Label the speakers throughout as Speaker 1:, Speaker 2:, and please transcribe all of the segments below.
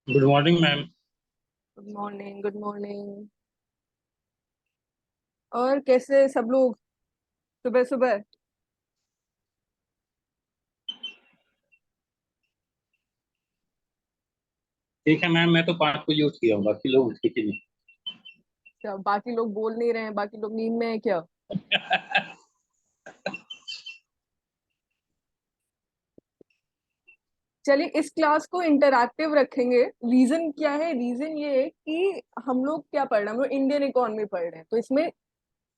Speaker 1: Good morning ma'am.
Speaker 2: Good morning, good morning. और कैसे सब लोग सुबह सुबह?
Speaker 1: ठीक है मैम, मैं तो 5 बजे उठ गया हूँ, बाकी लोग उठे ही नहीं।
Speaker 2: क्या बाकी लोग बोल नहीं रहे हैं? बाकी लोग नींद में है क्या? चलिए, इस क्लास को इंटरैक्टिव रखेंगे। रीजन क्या है? रीजन ये है कि हम लोग क्या पढ़ रहे हैं, हम लोग इंडियन इकोनॉमी पढ़ रहे हैं। तो इसमें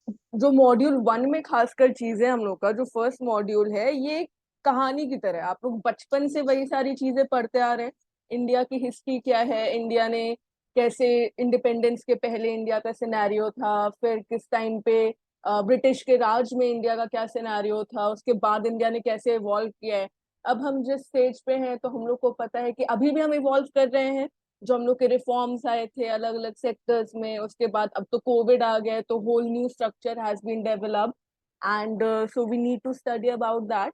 Speaker 2: जो मॉड्यूल 1 में खासकर चीजें, हम लोग का जो फर्स्ट मॉड्यूल है, ये एक कहानी की तरह है। आप लोग बचपन से वही सारी चीजें पढ़ते आ रहे हैं। इंडिया की हिस्ट्री क्या है, इंडिया ने कैसे, इंडिपेंडेंस के पहले इंडिया का सिनेरियो था, फिर किस टाइम पे ब्रिटिश के राज में इंडिया का क्या सिनेरियो था, उसके बाद इंडिया ने कैसे इवॉल्व किया है। अब हम जिस स्टेज पे हैं, तो हम लोग को पता है कि अभी भी हम इवॉल्व कर रहे हैं। जो हम लोग के रिफॉर्म्स आए थे अलग अलग सेक्टर्स में, उसके बाद अब तो कोविड आ गया है, तो whole new structure has been developed. And so we need to study about that.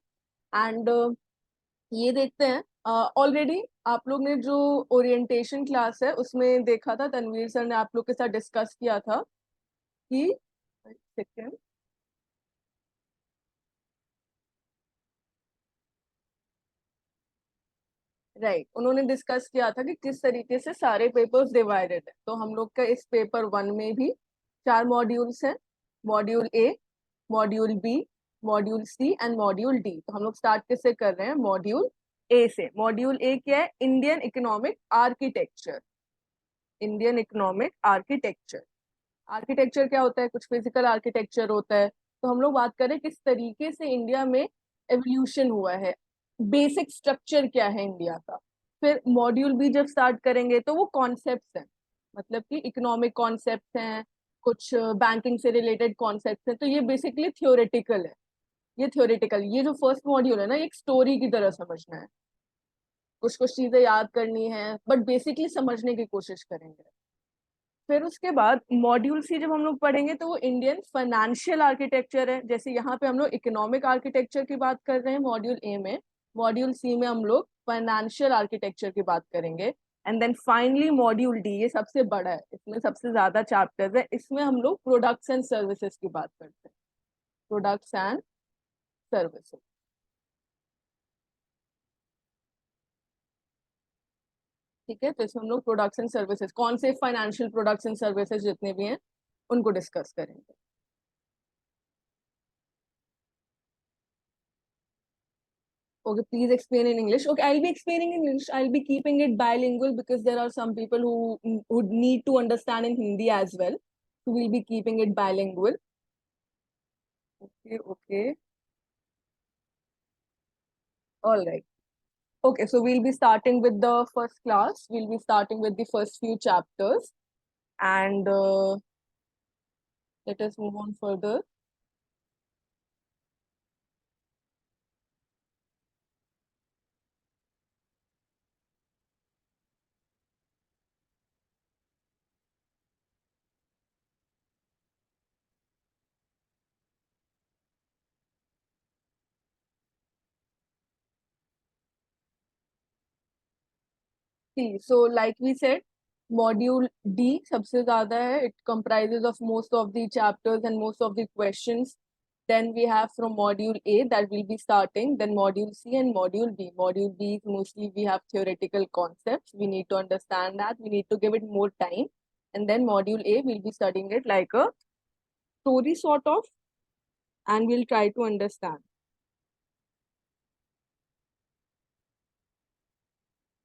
Speaker 2: And ये देखते हैं। ऑलरेडी आप लोग ने जो ओरिएंटेशन क्लास है उसमें देखा था, तनवीर सर ने आप लोग के साथ डिस्कस किया था कि सेकंड, राइट, उन्होंने डिस्कस किया था कि किस तरीके से सारे पेपर्स डिवाइडेड है। तो हम लोग का इस पेपर 1 में भी 4 मॉड्यूल्स हैं। Module A, module B, module C and module D. तो हम लोग स्टार्ट किससे कर रहे हैं? मॉड्यूल ए से। मॉड्यूल ए क्या है? Indian economic architecture. Indian economic architecture. Architecture क्या होता है? कुछ फिजिकल आर्किटेक्चर होता है। तो हम लोग बात करें किस तरीके से इंडिया में एवोल्यूशन हुआ है, बेसिक स्ट्रक्चर क्या है इंडिया का। फिर मॉड्यूल बी जब स्टार्ट करेंगे तो वो कॉन्सेप्ट्स हैं, मतलब कि इकोनॉमिक कॉन्सेप्ट्स हैं, कुछ बैंकिंग से रिलेटेड कॉन्सेप्ट्स हैं। तो ये बेसिकली थ्योरेटिकल है। ये थ्योरेटिकल, ये जो फर्स्ट मॉड्यूल है ना, ये एक स्टोरी की तरह समझना है। कुछ कुछ चीजें याद करनी है, बट बेसिकली समझने की कोशिश करेंगे। फिर उसके बाद मॉड्यूल सी जब हम लोग पढ़ेंगे तो वो इंडियन फाइनेंशियल आर्किटेक्चर है। जैसे यहाँ पे हम लोग इकोनॉमिक आर्किटेक्चर की बात कर रहे हैं मॉड्यूल ए में, मॉड्यूल सी में हम लोग फाइनेंशियल आर्किटेक्चर की बात करेंगे। And then finally module D, ये सबसे बड़ा है, इसमें सबसे ज्यादा चैप्टर्स है, इसमें हम लोग प्रोडक्ट्स एंड सर्विसेज की बात करते हैं। Products and services. ठीक है, तो इसमें हम लोग प्रोडक्ट्स एंड सर्विसेज, कौन से फाइनेंशियल प्रोडक्ट्स एंड सर्विसेज जितने भी हैं उनको डिस्कस करेंगे। Okay, please explain in English. Okay, I'll be explaining in English. I'll be keeping it bilingual because there are some people who need to understand in Hindi as well. So we'll be keeping it bilingual. Okay, okay. All right. Okay, so we'll be starting with the first class. We'll be starting with the first few chapters, and let us move on further. See, so like we said, module D सबसे ज़्यादा है. It comprises of most of the chapters and most of the questions. Then we have from module A that will be starting, then module C and module B. Module B is mostly we have theoretical concepts. We need to understand that. We need to give it more time. And then module A, we'll be studying it like a story sort of, and we'll try to understand.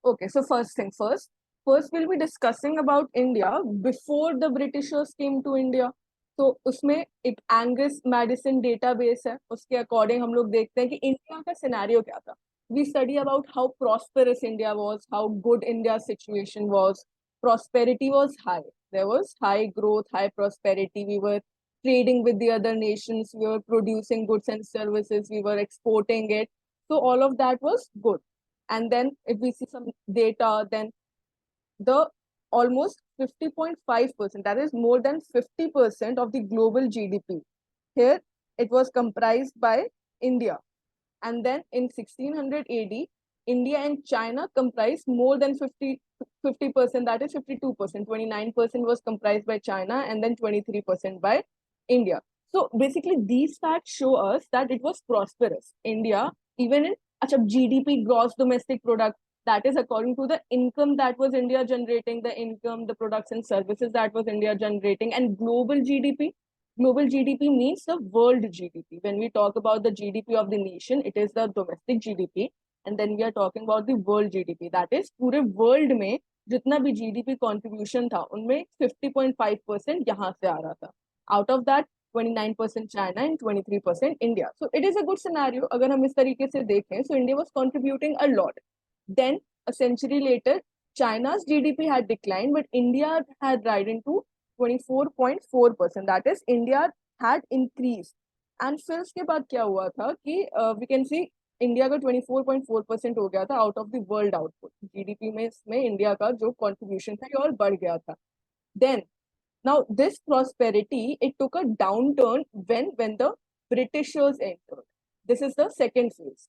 Speaker 2: Okay, so first thing first. First, we'll be discussing about India before the Britishers came to India. तो उसमें एक Angus medicine database है, उसके according हम लोग देखते हैं कि इंडिया का सिनेरियो क्या था. We study about how prosperous India was, how good India situation was. Prosperity was high. There was high growth, high prosperity. We were trading with the other nations. We were producing goods and services. We were exporting it. So all of that was good. And then if we see some data, then the almost 50.5%, that is more than 50% of the global GDP. Here it was comprised by India. And then in 1600 AD, India and China comprise more than 50%, that is 52%. 29% was comprised by China and then 23% by India. So basically these facts show us that it was prosperous. India, even in GDP, gross domestic product, that is according to the income that was India generating, the income, the products and services that was India generating, and global GDP. Global GDP means the world GDP. When we talk about the GDP of the nation, it is the domestic GDP. And then we are talking about the world GDP. That is, पूरे world में जितना भी GDP contribution था, उनमें 50.5% यहाँ से आ रहा था. Out of that, 29% China and 23% India. So it is a good scenario. अगर हम इस तरीके से देखें, so India was contributing a lot. Then a century later, China's GDP had declined, but India had risen to 24.4%. That is, India had increased. And फिर उसके बाद क्या हुआ था कि we can see इंडिया का 24.4% हो गया था out of the world output. GDP में इसमें इंडिया का जो कंट्रीब्यूशन था ये और बढ़ गया था. Then now this prosperity, it took a downturn when the Britishers entered. This is the second phase.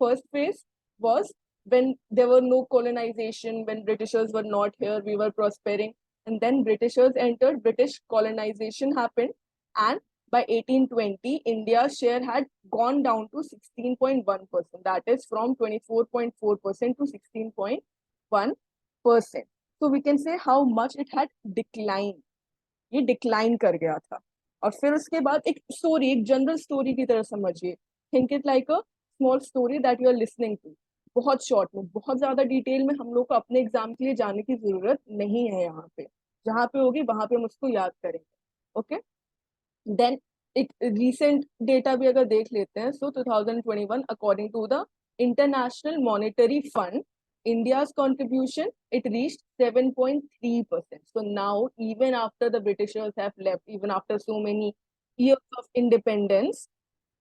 Speaker 2: First phase was when there were no colonization, when Britishers were not here, we were prospering. And then Britishers entered, British colonization happened, and by 1820, India's share had gone down to 16.1%. That is from 24.4% to 16.1%. So we can say how much it had declined. ये decline कर गया था. और फिर उसके बाद एक story, एक जनरल स्टोरी की तरह समझिए. Think it like a small story that you are listening to. बहुत शॉर्ट में, बहुत ज्यादा डिटेल में हम लोग को अपने एग्जाम के लिए जाने की जरूरत नहीं है. यहाँ पे जहाँ पे होगी वहां पे हम उसको याद करेंगे. ओके. देन एक रिसेंट डेटा भी अगर देख लेते हैं, so 2021 according to the International Monetary Fund, India's contribution, it reached 7.3%. So now, even after the Britishers have left, even after so many years of independence,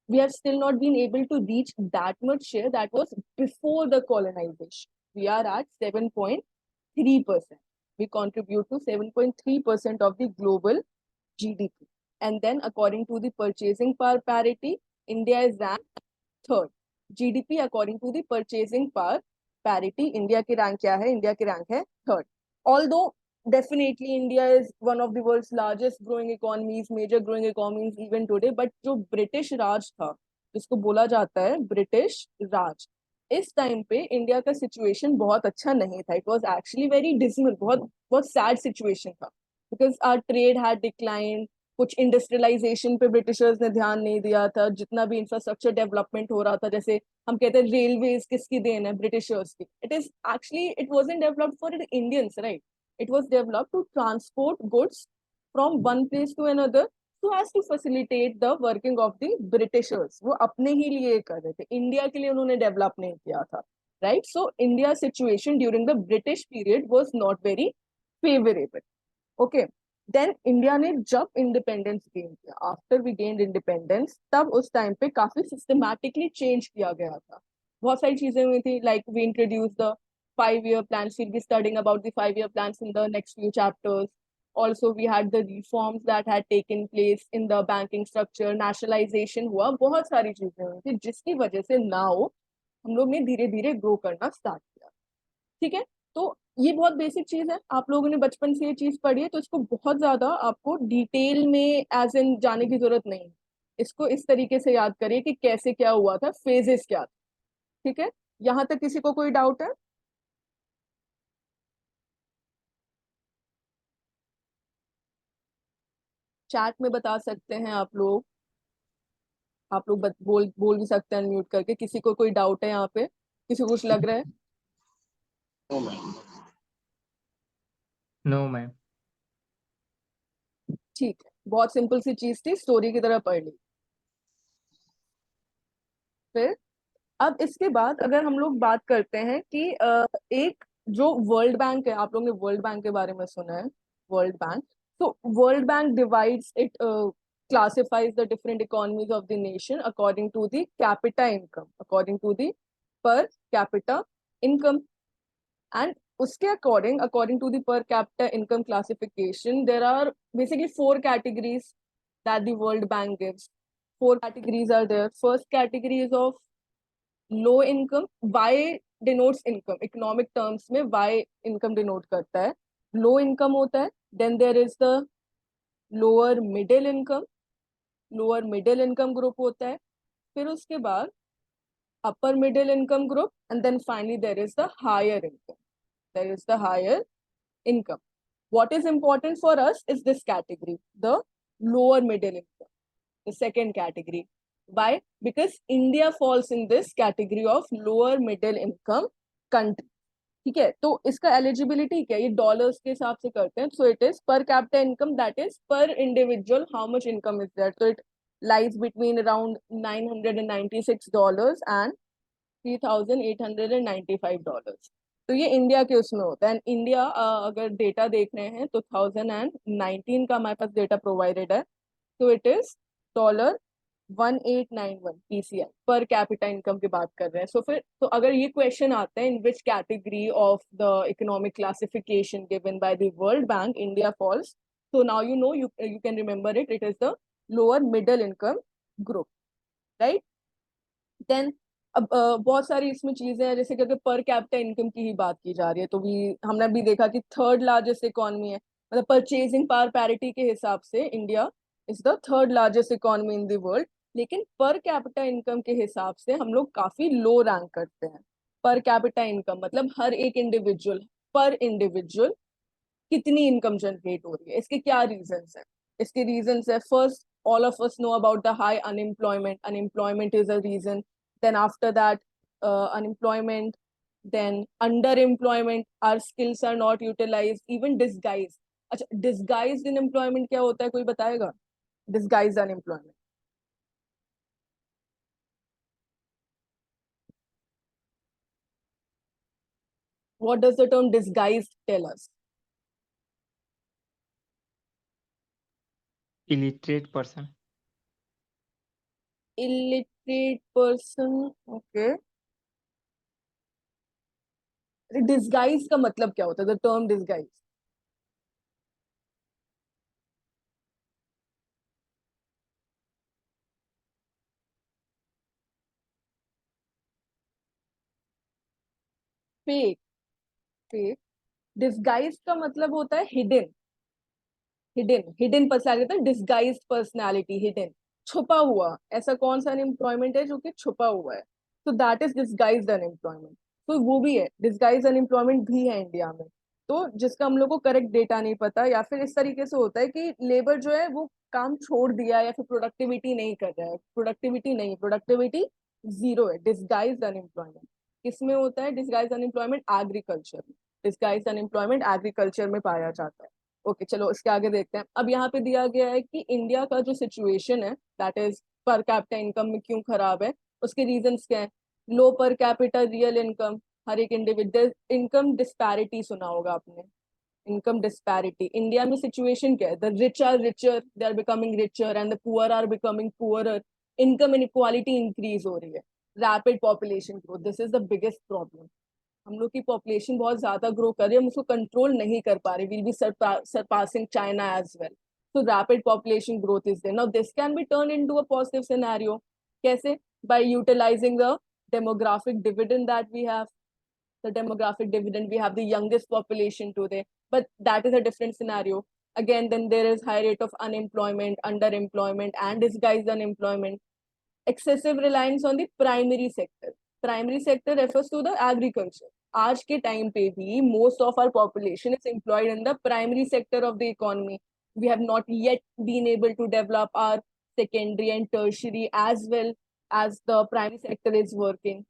Speaker 2: we have still not been able to reach that much share that was before the colonization. We are at 7.3%. We contribute to 7.3% of the global GDP. And then, according to the purchasing power parity, India is ranked third. GDP according to the purchasing power parity, India की rank क्या है? India की rank है third. Although definitely India is one of the world's largest growing economies, major growing economies even today, but जो British Raj था, जिसको बोला जाता है ब्रिटिश राज, इस टाइम पे इंडिया का सिचुएशन बहुत अच्छा नहीं था. It was actually very dismal, बहुत बहुत सैड सिचुएशन था, because our trade had declined. कुछ इंडस्ट्रियलाइजेशन पे ब्रिटिशर्स ने ध्यान नहीं दिया था. जितना भी इंफ्रास्ट्रक्चर डेवलपमेंट हो रहा था, जैसे हम कहते हैं रेलवेज किसकी देन है? ब्रिटिशर्स की. It is actually, it wasn't developed for the Indians, right? It was developed to transport goods from one place to another, so as to facilitate the working of the Britishers. वो अपने ही लिए कर रहे थे, India के लिए उन्होंने develop नहीं किया था, right? So India situation during the British period was not very favorable. Okay. Then India ने जब इंडिपेंडेंस गेन किया, आफ्टर वी गेन्ड इंडिपेंडेंस, तब उस टाइम पे काफी सिस्टमैटिकली चेंज किया गया था. बहुत सारी चीजें हुई थी, like we introduce the 5-year plans. We'll be studying about the 5-year plans in the next few chapters. Also, we had the reforms that had taken place in the banking structure. Nationalization हुआ, बहुत सारी चीजें हुई थी, जिसकी वजह से now हम लोग ने धीरे धीरे ग्रो करना स्टार्ट किया. ठीक है. तो ये बहुत बेसिक चीज है, आप लोगों ने बचपन से ये चीज पढ़ी है, तो इसको बहुत ज्यादा आपको डिटेल में एज इन जाने की जरूरत नहीं है. इसको इस तरीके से याद करिए कि कैसे क्या हुआ था, फेजेस क्या थे. ठीक है. यहाँ तक किसी को कोई डाउट है? चैट में बता सकते हैं आप लोग. आप लोग बोल भी सकते हैं अनम्यूट करके. किसी को कोई डाउट है यहाँ पे? किसी को कुछ लग रहा है?
Speaker 1: No ma'am.
Speaker 3: No ma'am.
Speaker 2: ठीक है. बहुत सिंपल सी चीज थी, स्टोरी की तरह पढ़ ली. फिर अब इसके बाद अगर हम लोग बात करते हैं कि एक जो वर्ल्ड बैंक है, आप लोगों ने वर्ल्ड बैंक के बारे में सुना है, वर्ल्ड बैंक. तो world bank divides it, classifies the different economies of the nation according to the capita income, according to the per capita income. And uske according to the per capita income classification, there are basically 4 categories that the World Bank gives. 4 categories are there. First category is of low income, Y denotes income, economic terms में Y income denote करता है, low income होता है। Then there is the lower middle income, lower middle income group होता है। फिर उसके बाद upper middle income group, and then finally there is the higher income. There is the higher income. What is important for us is this category, the lower middle income, the second category. Why? Because India falls in this category of lower middle income country. ठीक है, तो इसका eligibility क्या है, ये dollars के हिसाब से करते हैं। So it is per capita income, that is per individual how much income is that, so it lies between around $996 and $3,895। तो ये इंडिया के उसमें होता है। एंड इंडिया अगर डेटा देख रहे हैं तो 2019 का हमारे पास डेटा प्रोवाइडेड है, तो इट इज $1891 PCI, पर कैपिटा इनकम की बात कर रहे हैं। सो फिर तो अगर ये क्वेश्चन आता है in which category of the economic classification given by the World Bank India falls, so now you know, you can remember it is the lower middle income group, right? Then अब बहुत सारी इसमें चीजें हैं, जैसे कि अगर पर कैपिटा इनकम की ही बात की जा रही है तो भी हमने भी देखा कि थर्ड लार्जेस्ट इकोनॉमी है, मतलब परचेजिंग पावर पैरिटी के हिसाब से India is the third largest economy in the world. लेकिन पर कैपिटा इनकम के हिसाब से हम लोग काफी लो रैंक करते हैं। पर कैपिटा इनकम मतलब हर एक इंडिविजुअल, पर इंडिविजुअल कितनी इनकम जनरेट हो रही है। इसके क्या रीजंस है? इसके रीजंस है, first all of us know about the high unemployment. Unemployment is a reason. Then after that, unemployment, then underemployment, our skills are not utilized, even disguise. अच्छा, disguised unemployment क्या होता है, कोई बताएगा? Disguised unemployment, what does the term disguised tell us?
Speaker 3: Illiterate person.
Speaker 2: Illiterate person, okay. Disguise का मतलब क्या होता है, the term disguise? Fake, fake. Disguise का मतलब होता है hidden, hidden, hidden personality, disguise personality, hidden, छुपा हुआ। ऐसा कौन सा अनएम्प्लॉयमेंट है जो कि छुपा हुआ है? तो दैट इज डिस्गाइज अनएम्प्लॉयमेंट। तो वो भी है, डिस्गाइज अनएम्प्लॉयमेंट भी है इंडिया में। तो जिसका हम लोग को करेक्ट डेटा नहीं पता, या फिर इस तरीके से होता है कि लेबर जो है वो काम छोड़ दिया या फिर प्रोडक्टिविटी नहीं कर रहा है, प्रोडक्टिविटी नहीं, प्रोडक्टिविटी जीरो है। डिस्गाइज अनएम्प्लॉयमेंट किसमें होता है? डिस्गाइज अनएम्प्लॉयमेंट एग्रीकल्चर में, डिस्गाइज अनएम्प्लॉयमेंट एग्रीकल्चर में पाया जाता है। ओके, चलो इसके आगे देखते हैं। अब यहाँ पे दिया गया है कि इंडिया का जो सिचुएशन है that is per capita income में क्यों खराब है, उसके रीजंस क्या है? लो पर कैपिटा रियल इनकम, हर एक इंडिविजुअल, इनकम डिस्पैरिटी सुना होगा आपने, इनकम डिस्पैरिटी। इंडिया में सिचुएशन क्या है? The rich are richer, they are becoming richer, and the poor are becoming poorer. Income inequality increase हो रही है, rapid population growth, this is the biggest problem. हम लोग की पॉपुलेशन बहुत ज्यादा ग्रो कर रही है, हम उसको कंट्रोल नहीं कर पा रहे, will be surpassing China as well. so rapid population growth is there, now this can be turned into a positive scenario। कैसे? by utilizing the demographic dividend that we have, the demographic dividend, we have the youngest population today, but that is a different scenario. Again, then there is high rate of unemployment, underemployment, and disguised unemployment. Excessive reliance on the primary sector, primary sector refers to the agriculture। आज के time पे भी most of our population is employed in the primary sector of the economy। we have not yet been able to develop our secondary and tertiary as well as the primary sector is working।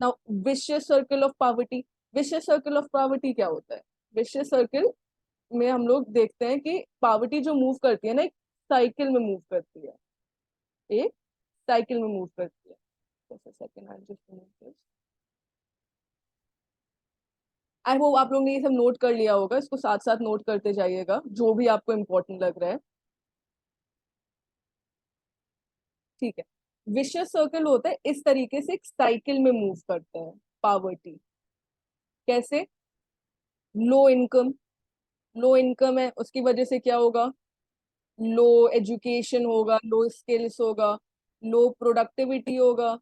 Speaker 2: now vicious circle of poverty, vicious circle of poverty क्या होता है? vicious circle में हम लोग देखते हैं कि poverty जो मूव करती है ना, एक साइकिल में मूव करती है, एक साइकिल में मूव करती है। जैसे second I just move this, I hope आप लोग ने ये सब नोट कर लिया होगा, इसको साथ साथ नोट करते जाइएगा जो भी आपको इम्पोर्टेंट लग रहा है, ठीक है। विशियस सर्कल होता है इस तरीके से, एक साइकिल में मूव करता है पावर्टी। कैसे? लो इनकम, लो इनकम है उसकी वजह से क्या होगा? लो एजुकेशन होगा, लो स्किल्स होगा, लो प्रोडक्टिविटी होगा,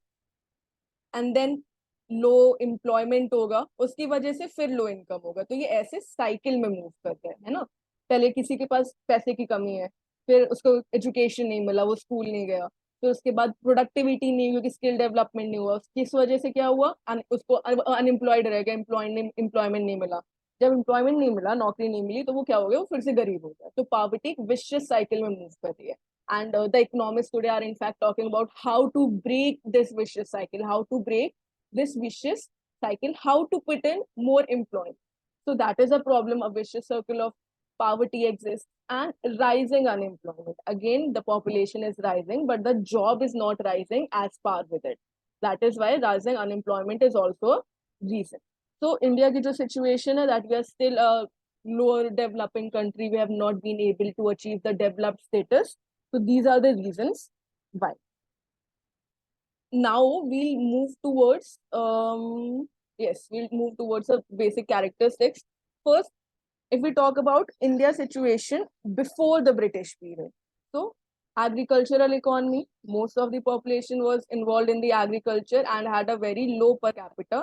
Speaker 2: एंड देन लो एम्प्लॉयमेंट होगा, उसकी वजह से फिर लो इनकम होगा। तो ये ऐसे साइकिल में मूव करते हैं, है ना। पहले किसी के पास पैसे की कमी है, फिर उसको एजुकेशन नहीं मिला, वो स्कूल नहीं गया, फिर उसके बाद प्रोडक्टिविटी नहीं, क्योंकि स्किल डेवलपमेंट नहीं हुआ, किस वजह से क्या हुआ, उसको अनएम्प्लॉयड रह गया, एम्प्लॉयमेंट नहीं मिला। जब एम्प्लॉयमेंट नहीं मिला, नौकरी नहीं मिली, तो वो क्या हो गया, वो फिर से गरीब हो गया। तो पॉवर्टी एक विशियस साइकिल में मूव कर रही है। And the economists today are in fact talking about how to break this vicious cycle, how to break this vicious cycle, how to put in more employment. So that is a problem. A vicious circle of poverty exists and rising unemployment. Again, the population is rising, but the job is not rising as par with it. That is why rising unemployment is also a reason. So India ki jo situation hai, that we are still a lower developing country, we have not been able to achieve the developed status. So these are the reasons why. Now we'll move towards we'll move towards the basic characteristics. First, if we talk about India's situation before the British period. So agricultural economy, most of the population was involved in the agriculture and had a very low per capita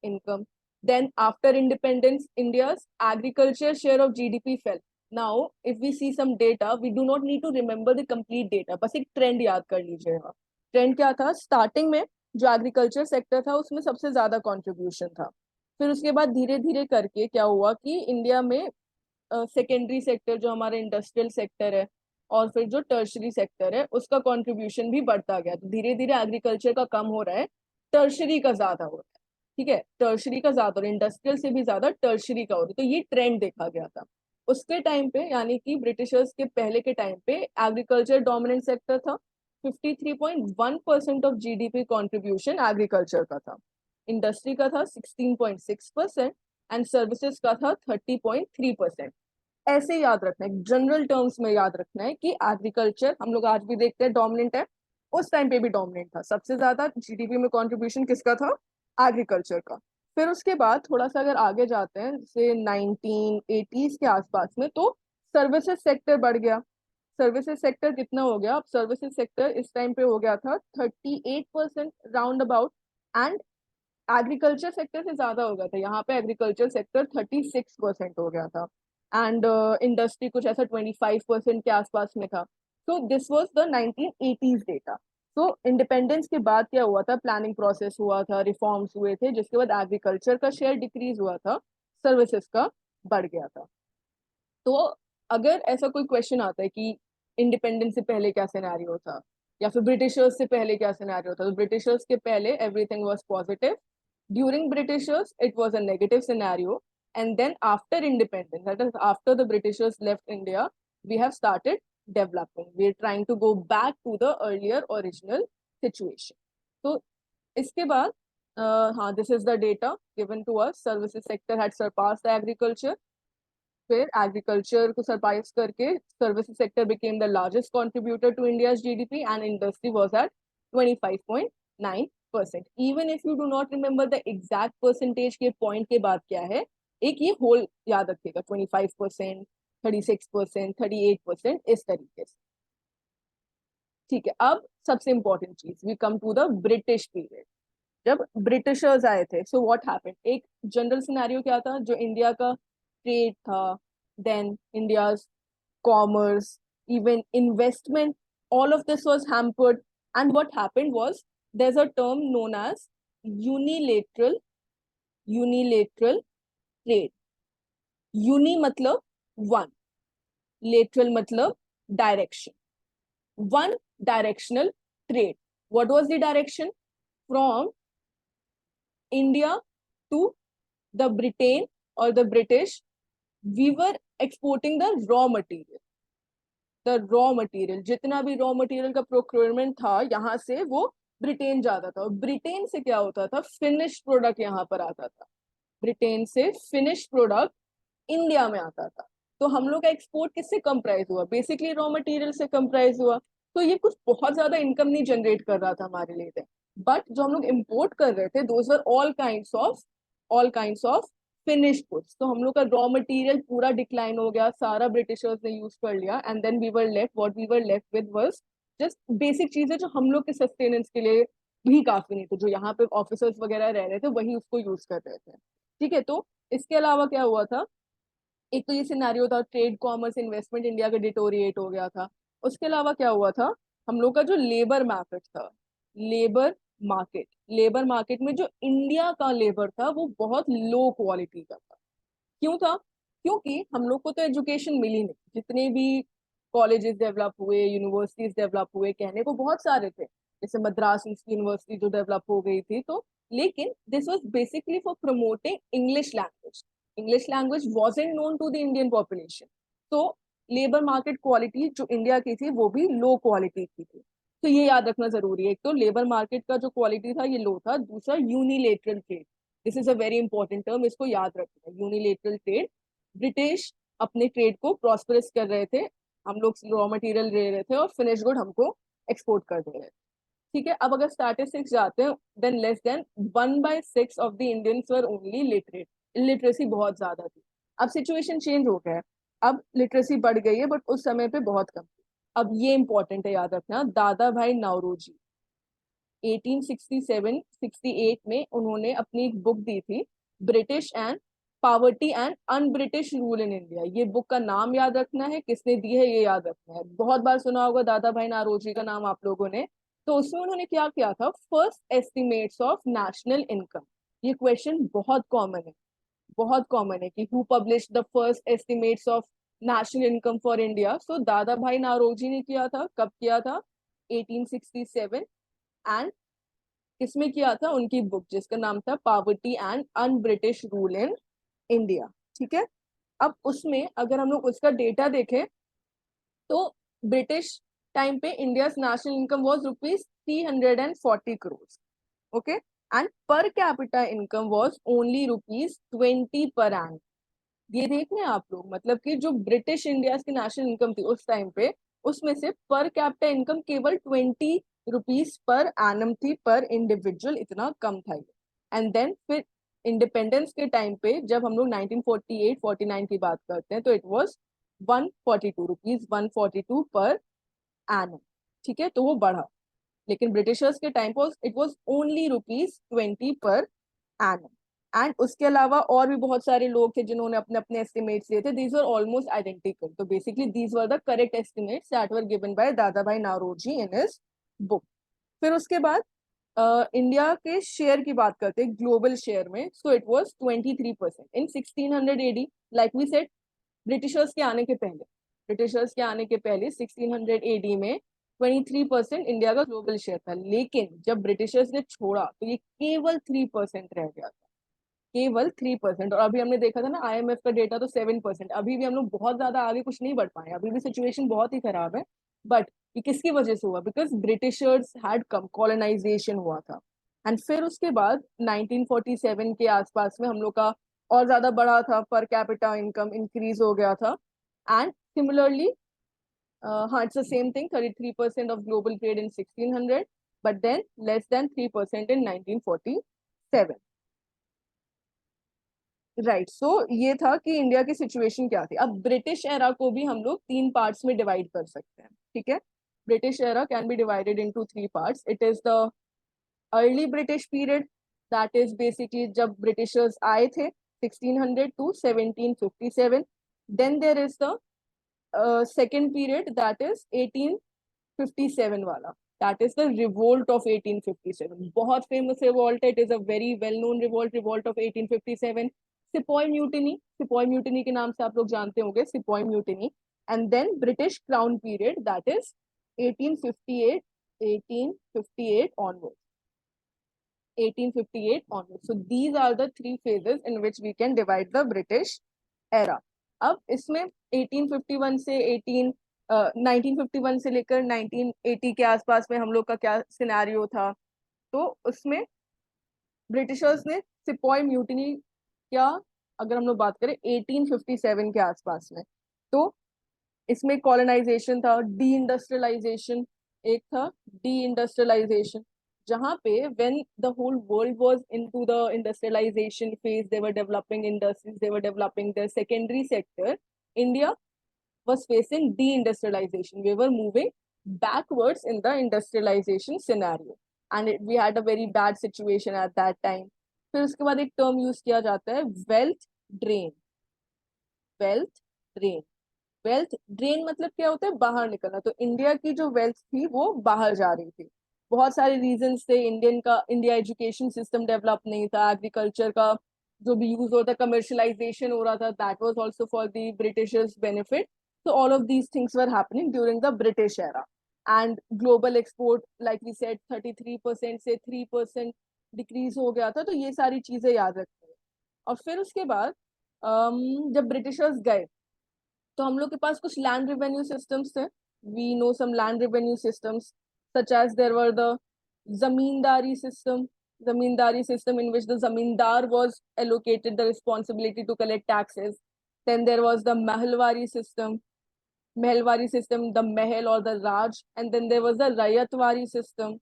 Speaker 2: income. Then after independence, India's agriculture share of GDP fell. Now if we see some data, we do not need to remember the complete data, बस एक trend याद कर लीजिएगा। Trend क्या था, starting में जो agriculture sector था उसमें सबसे ज्यादा कंट्रीब्यूशन था। फिर उसके बाद धीरे धीरे करके क्या हुआ कि इंडिया में सेकेंडरी सेक्टर, जो हमारा इंडस्ट्रियल सेक्टर है, और फिर जो टर्शरी सेक्टर है, उसका कंट्रीब्यूशन भी बढ़ता गया। तो धीरे धीरे एग्रीकल्चर का कम हो रहा है, टर्शरी का ज्यादा हो रहा है। ठीक है, टर्शरी का ज्यादा और इंडस्ट्रियल से भी ज्यादा टर्शरी का हो रहा है। तो ये ट्रेंड देखा गया था उसके टाइम पे, यानी कि ब्रिटिशर्स के पहले के टाइम पे एग्रीकल्चर डोमिनेंट सेक्टर था। 53.1% ऑफ जीडीपी कंट्रीब्यूशन एग्रीकल्चर का था, इंडस्ट्री का था 16.6% एंड सर्विसेज का था 30.3%। ऐसे याद रखना है, जनरल टर्म्स में याद रखना है कि एग्रीकल्चर हम लोग आज भी देखते हैं डोमिनेंट है, उस टाइम पे भी डोमिनेंट था। सबसे ज्यादा जीडीपी में कंट्रीब्यूशन किसका था, एग्रीकल्चर का। फिर उसके बाद थोड़ा सा अगर आगे जाते हैं, जैसे 1980s के आसपास में, तो सर्विसेज सेक्टर बढ़ गया। सर्विसेज सेक्टर कितना हो गया, अब सर्विसेज सेक्टर इस टाइम पे हो गया था 38% round about, and agriculture sector से ज्यादा हो गया था। यहाँ पे एग्रीकल्चर सेक्टर 36% हो गया था, एंड इंडस्ट्री कुछ ऐसा 25% के आसपास में था। So this was the 1980s data. तो इंडिपेंडेंस के बाद क्या हुआ था, प्लानिंग प्रोसेस हुआ था, रिफॉर्म्स हुए थे, जिसके बाद एग्रीकल्चर का शेयर डिक्रीज हुआ था, सर्विसेज का बढ़ गया था। तो अगर ऐसा कोई क्वेश्चन आता है कि इंडिपेंडेंस से पहले क्या सिनेरियो था, या फिर ब्रिटिशर्स से पहले क्या सिनेरियो था, तो ब्रिटिशर्स के पहले everything was positive, during Britishers it was a negative scenario, and then after independence, that is after the Britishers left India, we have started developing, we are trying to go back to the earlier original situation. So इसके बाद हाँ, this is the data given to us, services sector had surpassed the agriculture, फिर agriculture को surpass करके services sector became the largest contributor to India's GDP and industry was at 25.9%। Even if you do not remember the exact percentage के point के बाद क्या है, एक ये होल याद रखिएगा, 25%, 36%, 38%, इस तरीके से। ठीक है, अब सबसे इंपॉर्टेंट चीज, we come to the British period, जब ब्रिटिशर्स आए थे। सो व्हाट हैपेंड, एक जनरल सिनेरियो क्या था, जो इंडिया का ट्रेड था, then India's commerce, even investment, all of this was hampered. And what happened was, there's a term known as unilateral trade. uni मतलब one, lateral मतलब direction, one directional trade. What was the direction? From India to the Britain or the British, we were exporting the raw material. The raw material, जितना भी raw material का procurement था यहाँ से, वो Britain जाता था, और ब्रिटेन से क्या होता था, फिनिश प्रोडक्ट यहाँ पर आता था, ब्रिटेन से फिनिश प्रोडक्ट इंडिया में आता था। तो हम लोग का एक्सपोर्ट किससे कंप्राइज हुआ, बेसिकली रॉ मटेरियल से कंप्राइज हुआ। तो ये कुछ बहुत ज्यादा इनकम नहीं जनरेट कर रहा था हमारे लिए, बट जो हम लोग इम्पोर्ट कर रहे थे, those were all kinds of finished goods. तो हम लोग का रॉ मटेरियल पूरा डिक्लाइन हो गया, सारा ब्रिटिशर्स ने यूज कर लिया, and then we were left, what we were left with was just basic चीजें जो हम लोग के सस्टेनेंस के लिए भी काफी नहीं थे, जो यहाँ पे ऑफिसर्स वगैरह रह रहे थे वही उसको यूज कर रहे थे। ठीक है, तो इसके अलावा क्या हुआ था, एक तो ये सिनेरियो था, ट्रेड कॉमर्स इन्वेस्टमेंट इंडिया का डिटोरिएट हो गया था। उसके अलावा क्या हुआ था, हम लोग का जो लेबर मार्केट था, लेबर लेबर मार्केट में जो इंडिया का लेबर था वो बहुत लो क्वालिटी का था। क्यों था, क्योंकि हम लोग को तो एजुकेशन मिली नहीं, जितने भी कॉलेजेस डेवलप हुए, यूनिवर्सिटीज डेवलप हुए, कहने को बहुत सारे थे, जैसे मद्रास यूनिवर्सिटी जो डेवलप हो गई थी, तो लेकिन this was basically for promoting English language. English language wasn't known to the Indian population, तो लेबर मार्केट क्वालिटी जो इंडिया की थी वो भी लो क्वालिटी की थी। तो ये याद रखना जरूरी है, एक तो लेबर मार्केट का जो क्वालिटी था ये लो था, दूसरा unilateral trade, this is a very important term, इसको याद रखना है, यूनिलेटरल ट्रेड। ब्रिटिश अपने ट्रेड को प्रॉस्परस कर रहे थे, हम लोग रॉ मटेरियल ले रहे थे और फिनिश गुड हमको एक्सपोर्ट कर दे रहे थे। ठीक है, अब अगर स्टैटिस्टिक्स जाते हैं, then less then 1/6 of the Indians were only literate, literacy बहुत ज्यादा थी। अब सिचुएशन चेंज हो गया है, अब लिटरेसी बढ़ गई है, बट उस समय पे बहुत कम थी। अब ये इंपॉर्टेंट है याद रखना, दादा भाई नौरोजी 1867-68 में उन्होंने अपनी एक बुक दी थी, British and poverty and un British rule in India. ये बुक का नाम याद रखना है, किसने दी है ये याद रखना है, बहुत बार सुना होगा दादा भाई नौरोजी का नाम आप लोगों ने। तो उसमें उन्होंने क्या किया था, first estimates of national income, ये क्वेश्चन बहुत कॉमन है, बहुत कॉमन है कि who publish the first estimates of national income for India. So Dadabhai Naoroji ने किया था, कब किया था, 1867। एंड किसमें किया था, उनकी बुक जिसका नाम था poverty and un British rule in India. ठीक है, अब उसमें अगर हम लोग उसका डेटा देखें, तो ब्रिटिश टाइम पे India national income was ₹340 crore, okay, and पर कैपिटा इनकम वाज ओनली ₹20 पर एन। ये देख रहे हैं आप लोग, मतलब कि जो ब्रिटिश इंडिया की नेशनल इनकम थी उस टाइम पे, उसमें से पर कैपिटा इनकम केवल ₹20 पर एनम थी, पर इंडिविजुअल, इतना कम था ये। एंड देन फिर इंडिपेंडेंस के टाइम पे जब हम लोग 1948-49 की बात करते हैं, तो इट वाज ₹142 पर एनम। ठीक है, तो वो बढ़ा, लेकिन ब्रिटिशर्स के टाइम पर it was only ₹20 per annum. And उसके अलावा और भी बहुत सारे लोग थे जिन्होंने अपने अपने एस्टिमेट्स दिए थे, दीज वर ऑलमोस्ट आइडेंटिकल, तो basically these were the correct estimates that were given by दादा भाई नौरोजी इन हिज बुक। फिर उसके बाद इंडिया के शेयर की बात करते हैं ग्लोबल शेयर में, so it was 23% in 1600 AD, like we said, Britishers के आने के पहले, ब्रिटिशर्स के आने के पहले 1600 एडी में 23% इंडिया का ग्लोबल शेयर था, लेकिन जब ब्रिटिशर्स ने छोड़ा तो ये केवल 3% रह गया था, केवल 3%। और अभी हमने देखा था ना आईएमएफ का डेटा तो 7%, अभी भी हम लोग बहुत ज्यादा आगे कुछ नहीं बढ़ पाए, अभी भी सिचुएशन बहुत ही खराब है। बट ये किसकी वजह से हुआ, because Britishers had come, colonisation हुआ था। एंड फिर उसके बाद 1947 के आसपास में हम लोग का और ज्यादा बढ़ा था, पर कैपिटा इनकम इंक्रीज हो गया था। एंड सिमिलरली, हाँ, it's the same thing, 33% of global trade in 1600, but then less than 3% in 1947। Right, so ये था कि इंडिया की सिचुएशन क्या थी। अब ब्रिटिश एरा को भी हम लोग 3 पार्ट्स में डिवाइड कर सकते हैं। ठीक है, British era can be divided into 3 parts. It is the early British period, that is basically जब ब्रिटिशर्स आए थे 1600 to 1757। Then there is the second period, that is 1857 वाला, that is the revolt of 1857, बहुत famous revolt है, it is a very well known revolt, revolt of 1857। Sepoy mutiny, sepoy mutiny के नाम से आप लोग जानते होंगे, sepoy mutiny. And then British crown period, that is 1858, 1858 onwards, 1858 onwards. So these are the 3 phases in which we can divide the British era. अब इसमें 1851 से 1951 से लेकर 1980 के आसपास में हम लोग का क्या सिनेरियो था, तो उसमें ब्रिटिशर्स ने सिपॉय म्यूटिनी क्या, अगर हम लोग बात करें 1857 के आसपास में, तो इसमें कॉलोनाइजेशन था, डी इंडस्ट्रियलाइजेशन एक था, डी इंडस्ट्रियलाइजेशन, जहां पे when the whole world was into the industrialisation phase, they were developing industries, they were developing their secondary sector, India was facing deindustrialization. We were moving backwards in the industrialization scenario. And we had a very bad situation at that time. फिर उसके बाद एक term use किया जाता है wealth drain. Wealth drain, wealth drain मतलब क्या होता है, बाहर निकलना। तो इंडिया की जो वेल्थ थी वो बाहर जा रही थी। बहुत सारे रीजंस थे। इंडिया एजुकेशन सिस्टम डेवलप नहीं था, एग्रीकल्चर का जो भी यूज होता है कमर्शलाइजेशन हो रहा था, that was also for the Britishers benefit. तो all of these things were happening during the British era. And global export like we said 33% से 3% डिक्रीज हो गया था। तो ये सारी चीजें याद रखनी है। और फिर उसके बाद जब ब्रिटिशर्स गए तो हम लोग के पास कुछ लैंड रेवेन्यू सिस्टम्स थे। We know some land revenue systems such as there were the zamindari system. Zamindari system in which the zamindar was allocated the responsibility to collect taxes. Then there was the Mahalwari system, the Mahal or the Raj, and then there was the Rayatwari system.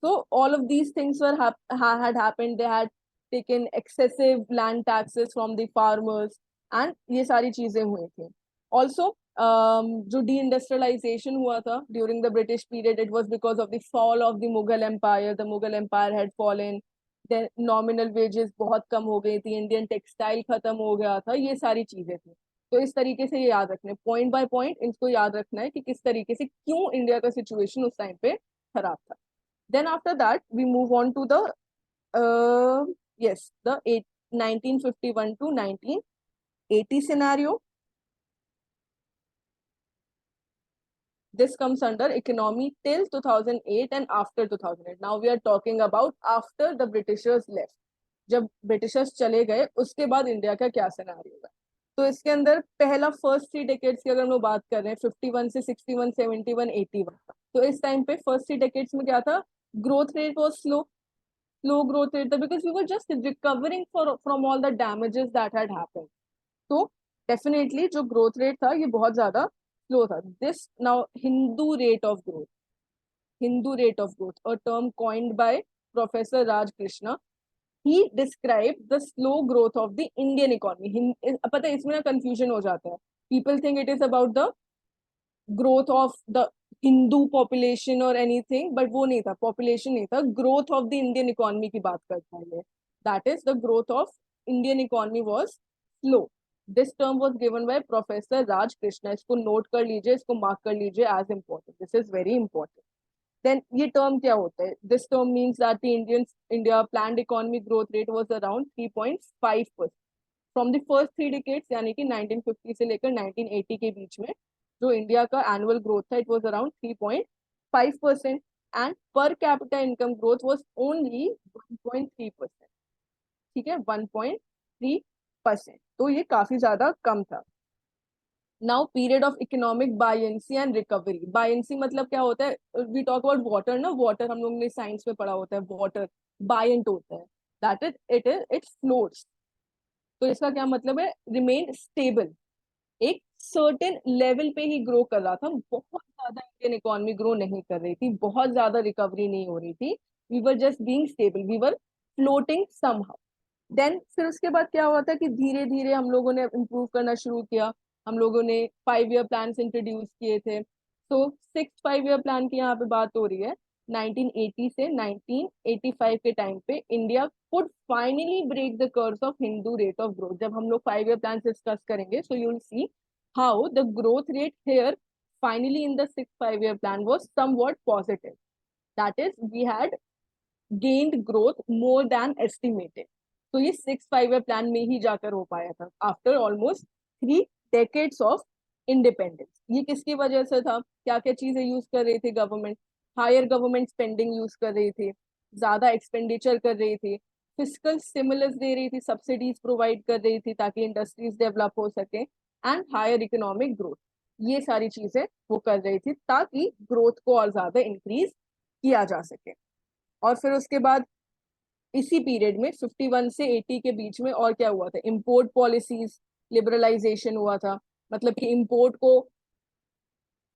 Speaker 2: So all of these things had happened. They had taken excessive land taxes from the farmers, and ये सारी चीजें हुई थी. Also, जो deindustrialization हुआ था during the British period, it was because of the fall of the Mughal Empire. The Mughal Empire had fallen. Then nominal wages बहुत कम हो गई थी. Indian textile खत्म हो गया था. ये सारी चीजें थी. तो इस तरीके से ये याद रखने, पॉइंट बाय पॉइंट इनको याद रखना है कि किस तरीके से क्यों इंडिया का सिचुएशन उस टाइम पे खराब था. Then after that, we move on to the yes, the 1951 to 1980 scenario. This comes under economy till 2008 and after 2008. Now we are talking about after the Britishers left. जब Britishers चले गए उसके बाद India का क्या सिनेरियो है. तो इसके अंदर पहला फर्स्ट 3 डेकेड्स की अगर हम लोग बात कर रहे हैं 51 से 61, 71, 81. तो इस टाइम पे फर्स्ट 3 डेकेड्स में क्या था, growth rate was slow growth rate था because we were just recovering from all the damages that had happened. तो डेफिनेटली जो ग्रोथ रेट था ये बहुत ज्यादा स्लो था. This now Hindu rate of growth a term coined by professor Raj Krishna. he described the slow growth of the Indian economy. पता है इसमें ना कंफ्यूजन हो जाता है. People think it is about the growth of the Hindu population or anything, but वो नहीं था, population नहीं था, growth of the Indian economy की बात करता है. That is the growth of Indian economy was slow. This term was given by Professor Raj Krishna. इसको नोट कर लीजिए, इसको मार्क कर लीजिए as important. This is very important. Then ये term क्या होता है? This term means that the India planned economic growth rate was around 3.5%. From the first 3 decades यानी कि 1950 से लेकर 1980 के बीच में जो इंडिया का एनुअल ग्रोथ था इट वाज अराउंड 3.5% एंड पर capita income growth was only 1.3%. ठीक है, 1.3%. तो ये काफी ज्यादा कम था. Now period of economic buoyancy and recovery. Buoyancy मतलब क्या होता है, वी टॉक अबाउट वाटर ना, वाटर हम लोग ने साइंस में पढ़ा होता है, वाटर बायंट होता है, दैट इज इट फ्लोट्स. तो इसका क्या मतलब है, रिमेन स्टेबल, एक सर्टेन लेवल पे ही ग्रो कर रहा था. बहुत ज्यादा इंडियन इकोनॉमी ग्रो नहीं कर रही थी, बहुत ज्यादा रिकवरी नहीं हो रही थी. We were just being stable, we were floating somehow. Then फिर उसके बाद क्या हुआ था कि धीरे धीरे हम लोगों ने इम्प्रूव करना शुरू किया. हम लोगों ने 5 ईयर प्लान इंट्रोड्यूस किए थे. तो 6 5 ईयर प्लान की यहाँ पे बात हो रही है. 1980 से 1985 के टाइम पे India could finally break the curse of Hindu rate of growth. जब हम लोग 5 ईयर प्लान डिस्कस करेंगे so you will see how the growth rate here finally in the 6 5 year plan was somewhat positive. That is, we had gained growth more than estimated. तो ये 6 5 year plan में ही जाकर हो पाया था after almost 3 decades of independence. ये किसकी वजह से था, क्या क्या चीजें यूज कर रही थी government, higher government spending use कर रही थी, ज्यादा एक्सपेंडिचर कर रही थी, फिजिकल स्टिमुलस दे रही थी, सब्सिडीज प्रोवाइड कर रही थी ताकि इंडस्ट्रीज डेवलप हो सके, एंड हायर इकोनॉमिक ग्रोथ. ये सारी चीजें वो कर रही थी ताकि ग्रोथ को और ज्यादा इंक्रीज किया जा सके. और फिर उसके बाद इसी पीरियड में 51 से 80 के बीच में और क्या हुआ था, इंपोर्ट पॉलिसीज लिबरलाइजेशन हुआ था. मतलब कि इंपोर्ट को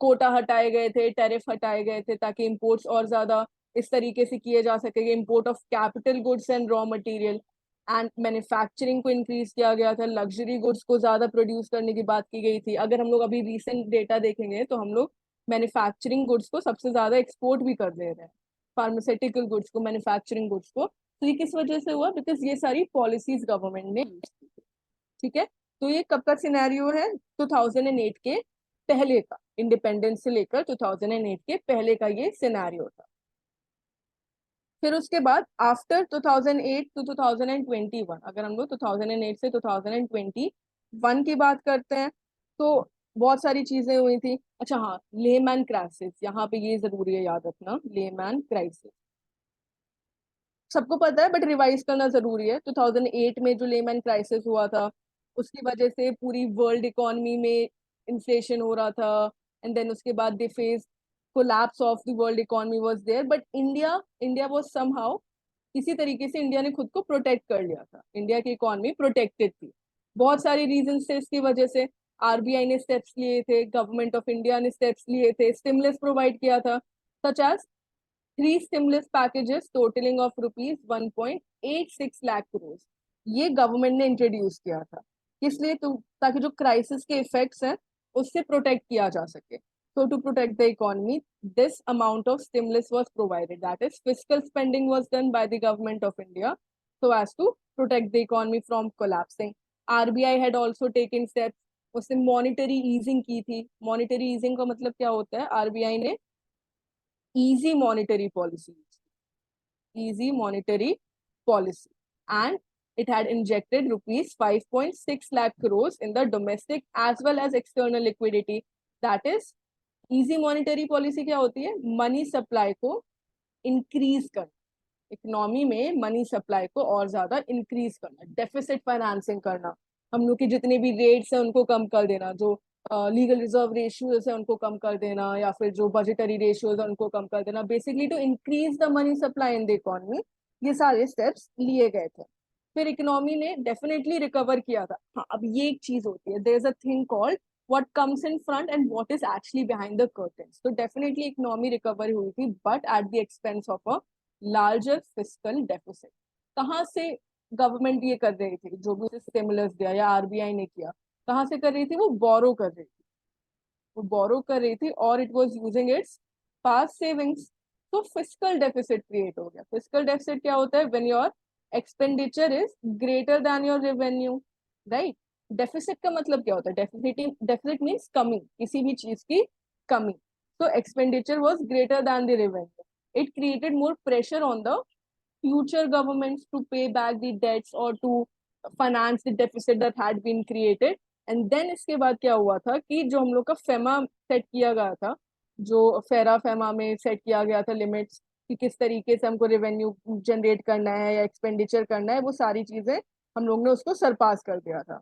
Speaker 2: कोटा हटाए गए थे, टैरिफ हटाए गए थे ताकि इंपोर्ट्स और ज्यादा इस तरीके से किए जा सके. Import of capital goods and raw material and manufacturing को इंक्रीज किया गया था. लग्जरी गुड्स को ज्यादा प्रोड्यूस करने की बात की गई थी. अगर हम लोग अभी रिसेंट डेटा देखेंगे तो हम लोग मैन्युफैक्चरिंग गुड्स को सबसे ज्यादा एक्सपोर्ट भी कर दे रहे हैं. फार्मास्यूटिकल गुड्स को, मैन्युफैक्चरिंग गुड्स को। तो ये किस वजह से हुआ? बिकॉज ये सारी पॉलिसीज गवर्नमेंट ने यूज की थी। ठीक है, तो ये कब का सिनेरियो है? 2008 के पहले का, इंडिपेंडेंस से लेकर 2008 के पहले का ये सिनेरियो था। फिर उसके बाद आफ्टर 2008 टू 2021, अगर हम लोग 2008 से 2021 की बात करते हैं तो बहुत सारी चीजें हुई थी। अच्छा हाँ, लेमैन क्राइसिस, यहाँ पे ये जरूरी है याद रखना, लेमैन क्राइसिस सबको पता है बट रिवाइज करना जरूरी है। 2008 में जो लेमैन क्राइसिस हुआ था, उसकी वजह से पूरी वर्ल्ड इकोनॉमी में इन्फ्लेशन हो रहा था, एंड देन उसके बाद they face collapse of the world economy was there, but India was somehow, किसी तरीके से इंडिया ने खुद को प्रोटेक्ट कर लिया था, इंडिया की इकोनॉमी प्रोटेक्टेड थी। बहुत सारे रीजन थे इसकी वजह से। आरबीआई ने स्टेप्स लिए थे, गवर्नमेंट ऑफ इंडिया ने स्टेप्स लिए थे, स्टिमुलस प्रोवाइड किया था, such as 3 stimulus packages totaling of rupees 1.86 lakh crores, ये गवर्नमेंट ने इंट्रोड्यूस किया था। किस लिए? तो ताकि जो क्राइसिस के इफेक्ट्स हैं उससे प्रोटेक्ट किया जा सके। So to protect the economy, this amount of stimulus was provided. That is, fiscal spending was done by the government of India so as to protect the economy from collapsing. RBI had also taken steps. उसने monetary easing की थी। Monetary easing का मतलब क्या होता है? RBI ने easy monetary policy, easy monetary policy, and it had injected rupees 5.6 lakh crores in the domestic as well as external liquidity. That is, easy monetary policy क्या होती है? मनी सप्लाई को इंक्रीज करना, इकोनॉमी में money supply को और ज्यादा increase करना, डेफिसिट फाइनेंसिंग करना, हम लोग के जितने भी रेट्स हैं उनको कम कर देना, जो लीगल रिजर्व रेशियोज है उनको कम कर देना, या फिर जो बजटरी रेशियोज है उनको कम कर देना, basically to increase the money supply in the economy. ये सारे स्टेप्स लिए गए थे। फिर इकोनॉमी ने डेफिनेटली रिकवर किया था। हाँ, अब ये एक चीज होती है, there is a thing called what comes in front and what is actually behind the curtains. तो definitely इकोनॉमी रिकवर हुई थी, but at the expense of a larger fiscal deficit. कहाँ से गवर्नमेंट ये कर रही थी? जो भी स्टिमुलस दिया या आरबीआई ने किया, कहाँ से कर रही थी? वो बोरो कर रही थी, वो बोरो कर रही थी, और it was using its past savings. तो फिस्कल डेफिसिट क्रिएट हो गया। फिस्कल डेफिसिट क्या होता है? When your expenditure is greater than your revenue, right? Deficit का मतलब क्या होता है? डेफिसिट मीन्स कमी, किसी भी चीज की कमी। तो expenditure was greater than the revenue, it created more pressure on the future governments to pay back the debts or to finance the deficit that had been created. And then इसके बाद क्या हुआ था कि जो हम लोग का फेमा सेट किया गया था, जो फेरा फेमा में सेट किया गया था लिमिट्स, कि किस तरीके से हमको रेवेन्यू जनरेट करना है या एक्सपेंडिचर करना है, वो सारी चीजें हम लोग ने उसको सरपास कर दिया था।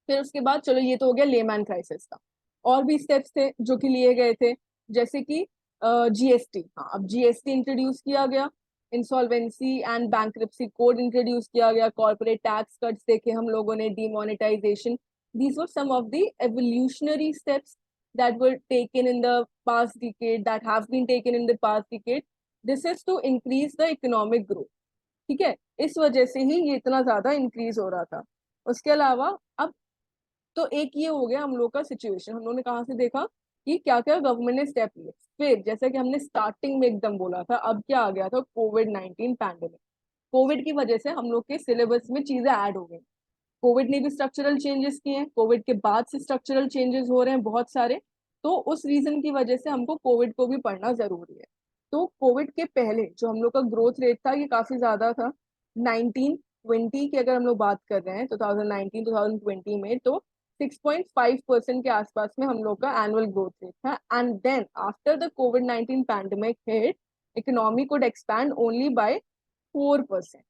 Speaker 2: फिर उसके बाद चलो, ये तो हो गया लेमैन क्राइसिस का। और भी स्टेप्स थे जो कि लिए गए थे, जैसे कि जीएसटी। हाँ, अब जीएसटी इंट्रोड्यूस किया गया, insolvency and bankruptcy code introduce किया गया, कॉर्पोरेट टैक्स कट्स देखे हम लोगों ने, demonetisation. These were some of the evolutionary steps that were taken in the past decade, that have been taken in the past decade. This is to increase the economic growth. ठीक है, इस वजह से ही ये इतना ज्यादा इंक्रीज हो रहा था। उसके अलावा अब तो एक ये हो गया हम लोग का सिचुएशन, हम लोगों ने कहाँ से देखा कि क्या क्या गवर्नमेंट ने स्टेप लिए। फिर जैसा कि हमने स्टार्टिंग में एकदम बोला था, अब क्या आ गया था? कोविड-19 पैंडेमिक। कोविड की वजह से हम लोग के सिलेबस में चीजें ऐड हो गई। कोविड ने भी स्ट्रक्चरल चेंजेस किए हैं, कोविड के बाद से स्ट्रक्चरल चेंजेस हो रहे हैं बहुत सारे। तो उस रीजन की वजह से हमको कोविड को भी पढ़ना जरूरी है। तो कोविड के पहले जो हम लोग का ग्रोथ रेट था ये काफी ज्यादा था। 1920 की अगर हम लोग बात कर रहे हैं 2019-2020 में, तो 6.5% के आसपास में हम लोग का एनुअल ग्रोथ रेट था। एंड देन आफ्टर द कोविड-19 pandemic hit, economy could expand only by 4%,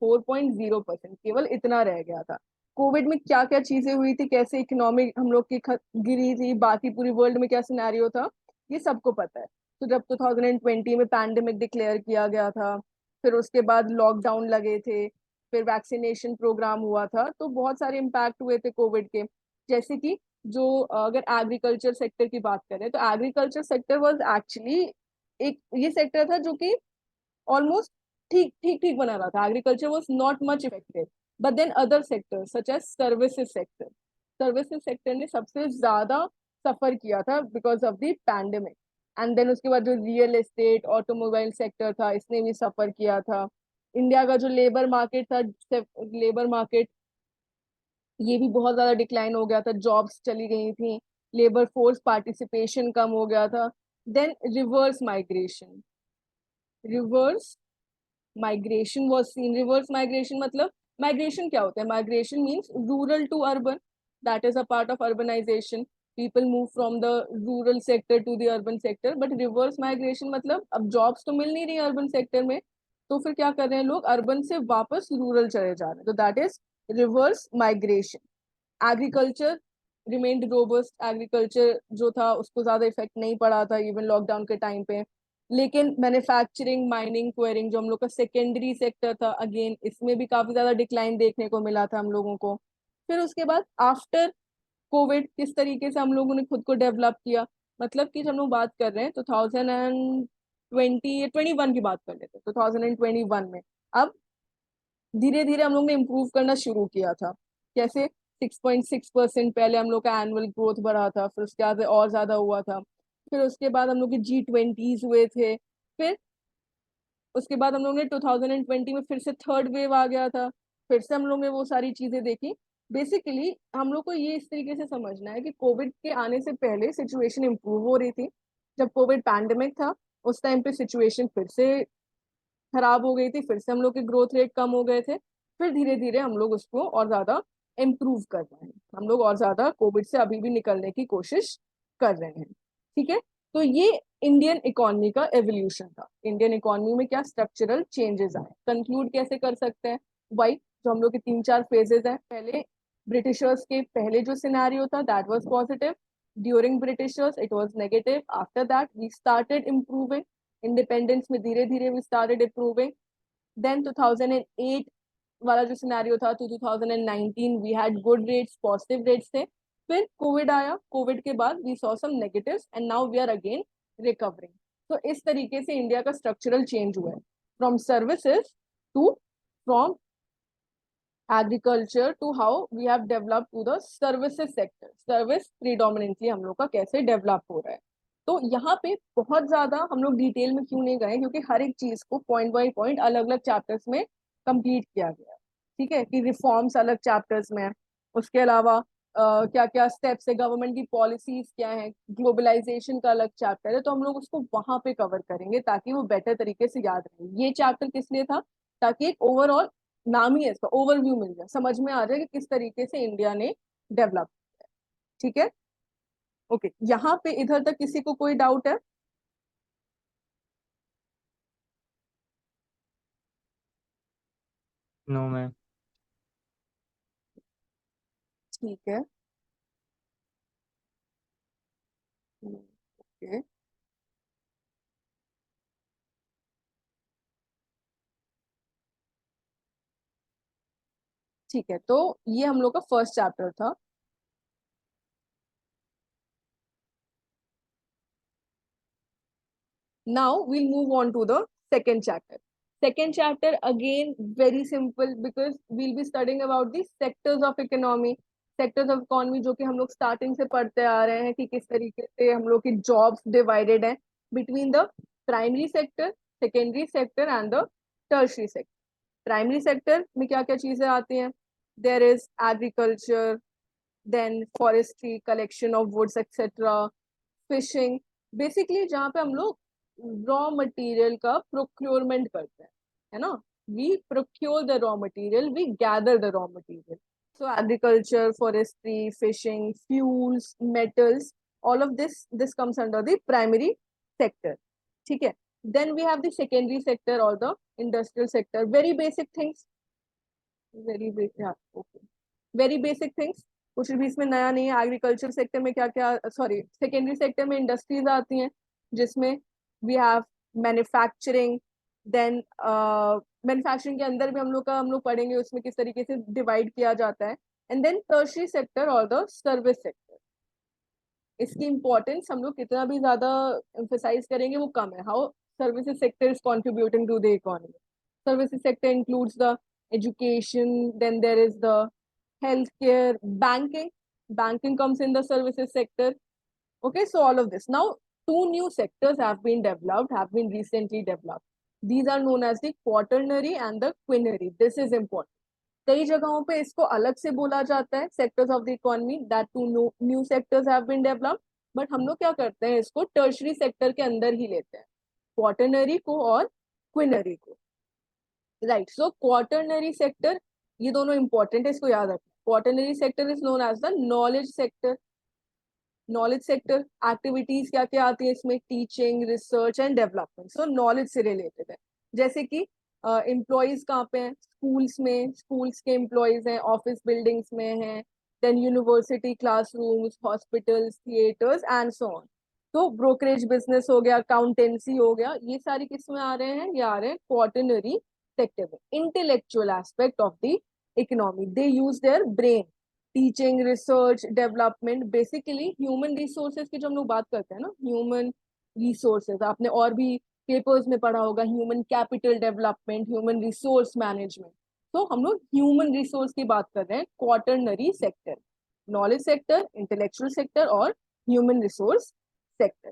Speaker 2: 4.0%, केवल इतना रह गया था। कोविड में क्या क्या चीजें हुई थी, कैसे इकोनॉमी हम लोग की गिरी थी, बाकी पूरी वर्ल्ड में क्या सिनेरियो था, ये सबको पता है। तो जब 2020 में पैंडेमिक डिक्लेयर किया गया था, फिर उसके बाद लॉकडाउन लगे थे, फिर वैक्सीनेशन प्रोग्राम हुआ था, तो बहुत सारे इम्पैक्ट हुए थे कोविड के। जैसे कि जो अगर एग्रीकल्चर सेक्टर की बात करें, तो एग्रीकल्चर सेक्टर वाज एक्चुअली एक ये सेक्टर था जो कि ऑलमोस्ट ठीक ठीक ठीक बना रहा था। Agriculture was not much affected, but then other sector such as services sector ने सबसे ज्यादा सफर किया था because of the pandemic. And then उसके बाद जो रियल एस्टेट ऑटोमोबाइल सेक्टर था, इसने भी सफर किया था। इंडिया का जो लेबर मार्केट था, लेबर मार्केट, ये भी बहुत ज्यादा डिक्लाइन हो गया था, जॉब्स चली गई थी, लेबर फोर्स पार्टिसिपेशन कम हो गया था। Then reverse migration, reverse migration was seen. Reverse migration मतलब, माइग्रेशन क्या होता है? Migration means rural to urban, that is a part of urbanisation. People move from the rural sector to the urban sector. But reverse migration मतलब अब jobs तो मिल नहीं रही urban sector में, तो फिर क्या कर रहे हैं लोग? अर्बन से वापस रूरल चले जा रहे हैं, तो that is reverse migration. Agriculture remained robust, agriculture जो था उसको ज्यादा इफेक्ट नहीं पड़ा था इवन लॉकडाउन के टाइम पे। लेकिन मैन्युफैक्चरिंग, माइनिंग, क्वेरिंग जो हम लोग का सेकेंडरी सेक्टर था, अगेन इसमें भी काफी ज्यादा डिक्लाइन देखने को मिला था हम लोगों को। फिर उसके बाद आफ्टर कोविड किस तरीके से हम लोगों ने खुद को डेवलप किया, मतलब कि जब हम लोग बात कर रहे हैं 2020 21 की बात कर लेते हैं, 2021 में अब धीरे धीरे हम लोग ने इम्प्रूव करना शुरू किया था। कैसे? 6.6% पहले हम लोग का एनुअल ग्रोथ बढ़ा था, फिर उसके बाद और ज्यादा हुआ था। फिर उसके बाद हम लोग के G20s हुए थे। फिर उसके बाद हम लोग ने 2020 में फिर से थर्ड वेव आ गया था, फिर से हम लोग ने वो सारी चीजें देखी। बेसिकली हम लोग को ये इस तरीके से समझना है कि कोविड के आने से पहले सिचुएशन इंप्रूव हो रही थी। जब कोविड पैंडेमिक था उस टाइम पे सिचुएशन फिर से खराब हो गई थी, फिर से हम लोग के ग्रोथ रेट कम हो गए थे। फिर धीरे धीरे हम लोग उसको और ज्यादा इम्प्रूव कर रहे हैं, हम लोग और ज्यादा कोविड से अभी भी निकलने की कोशिश कर रहे हैं। ठीक है, तो ये इंडियन इकोनॉमी का एवोल्यूशन था। इंडियन इकोनॉमी में क्या स्ट्रक्चरल चेंजेस आए, कंक्लूड कैसे कर सकते हैं? वाई, जो हम लोग के 3 4 फेजेस हैं। पहले ब्रिटिशर्स के पहले जो सिनेरियो था that was positive, during Britishers it was negative, after that we started improving, independence में धीरे धीरे वी स्टार्टेड इम्प्रूविंग। देन 2008 वाला जो सिनेरियो था to 2019 we had good rates, positive rates थे। फिर कोविड आया, कोविड के बाद we saw some negatives and now we are again recovering. तो इस तरीके से इंडिया का स्ट्रक्चरल चेंज हुआ है, from services to, from agriculture to how we have develop to the services sector. Service predominantly हम लोग का कैसे डेवलप हो रहा है। तो यहाँ पे बहुत ज्यादा हम लोग डिटेल में क्यों नहीं गए, क्योंकि हर एक चीज को पॉइंट बाय पॉइंट अलग अलग चैप्टर्स में कंप्लीट किया गया। ठीक है, कि रिफॉर्म्स अलग चैप्टर्स में है, उसके अलावा क्या क्या स्टेप्स है, गवर्नमेंट की पॉलिसीज क्या है, ग्लोबलाइजेशन का अलग चैप्टर है, तो हम लोग उसको वहां पे कवर करेंगे ताकि वो बेटर तरीके से याद रहे। ये चैप्टर किस लिए था? ताकि एक ओवरऑल, नाम ही है इसका, ओवरव्यू मिल जाए, समझ में आ जाए कि किस तरीके से इंडिया ने डेवलप किया है। ठीक है, ओके, यहाँ पे इधर तक किसी को कोई डाउट है?
Speaker 3: No ma'am.
Speaker 2: ठीक है, ओके, ठीक है, तो ये हम लोग का फर्स्ट चैप्टर था। Now we'll move on to the second chapter. Second chapter again very simple because we'll be studying about the sectors of economy. Sectors of economy जो कि हम लोग स्टार्टिंग से पढ़ते आ रहे हैं कि किस तरीके से हम लोग की जॉब्स डिवाइडेड है between the primary sector, secondary sector and the tertiary sector. Primary sector में क्या क्या चीजें आती हैं? There is agriculture, then forestry, collection of woods etcetera, fishing, basically जहाँ पे हम लोग रॉ मटेरियल का प्रोक्योरमेंट करते हैं, है ना? We procure the raw material, we gather the raw material. So agriculture, forestry, fishing, fuels, metals, all of this comes under the primary sector. ठीक है, then we have the secondary sector और the industrial sector. Very basic things, very basic, okay, very basic things, कुछ भी इसमें नया नहीं है। Agriculture sector में क्या क्या, सॉरी, सेकेंडरी सेक्टर में इंडस्ट्रीज आती हैं जिसमें we have manufacturing. Then manufacturing के अंदर भी हम लोग पढ़ेंगे उसमें किस तरीके से डिवाइड किया जाता है। एंड देन टर्शरी सेक्टर और द सर्विस सेक्टर। इसकी इंपॉर्टेंस हम लोग कितना भी ज्यादा एम्फेसाइज करेंगे वो कम है। How services sector is contributing to the economy. Services sector includes the education, then there is the healthcare, banking. Banking comes in the services sector. Okay, so all of this. Now, two new sectors have been recently developed. These are known as the quaternary and the quinary. This is important. कई जगहों पे इसको अलग से बोला जाता है sectors of the economy, that two new sectors have been developed, but हम लोग क्या करते हैं इसको टर्शरी सेक्टर के अंदर ही लेते हैं, क्वार्टरनरी को और क्विनरी को, राइट. सो क्वार्टरनरी सेक्टर, ये दोनों इंपॉर्टेंट है, इसको याद रखना. Quaternary sector is known as the knowledge sector. Knowledge sector activities क्या क्या आती है इसमें, teaching, research and development. So knowledge से रिलेटेड है. जैसे कि एम्प्लॉयज कहाँ पे हैं, स्कूल्स में, स्कूल्स के एम्प्लॉयज हैं, ऑफिस बिल्डिंग्स में हैं, then university classrooms, hospitals, theatres and so on. तो ब्रोकरेज बिजनेस हो गया, अकाउंटेंसी हो गया, ये सारी किस में आ रहे हैं, ये आ रहे हैं क्वार्टरनरी सेक्टर में. Intellectual aspect of the economy, they use their brain. Teaching, research, development, basically human resources की जो हम लोग बात करते हैं ना, ह्यूमन रिसोर्सेज, आपने और भी पेपर्स में पढ़ा होगा, human capital development, human resource management. तो हम लोग ह्यूमन रिसोर्स की बात कर रहे हैं, quaternary sector, knowledge sector, intellectual sector और ह्यूमन रिसोर्स सेक्टर.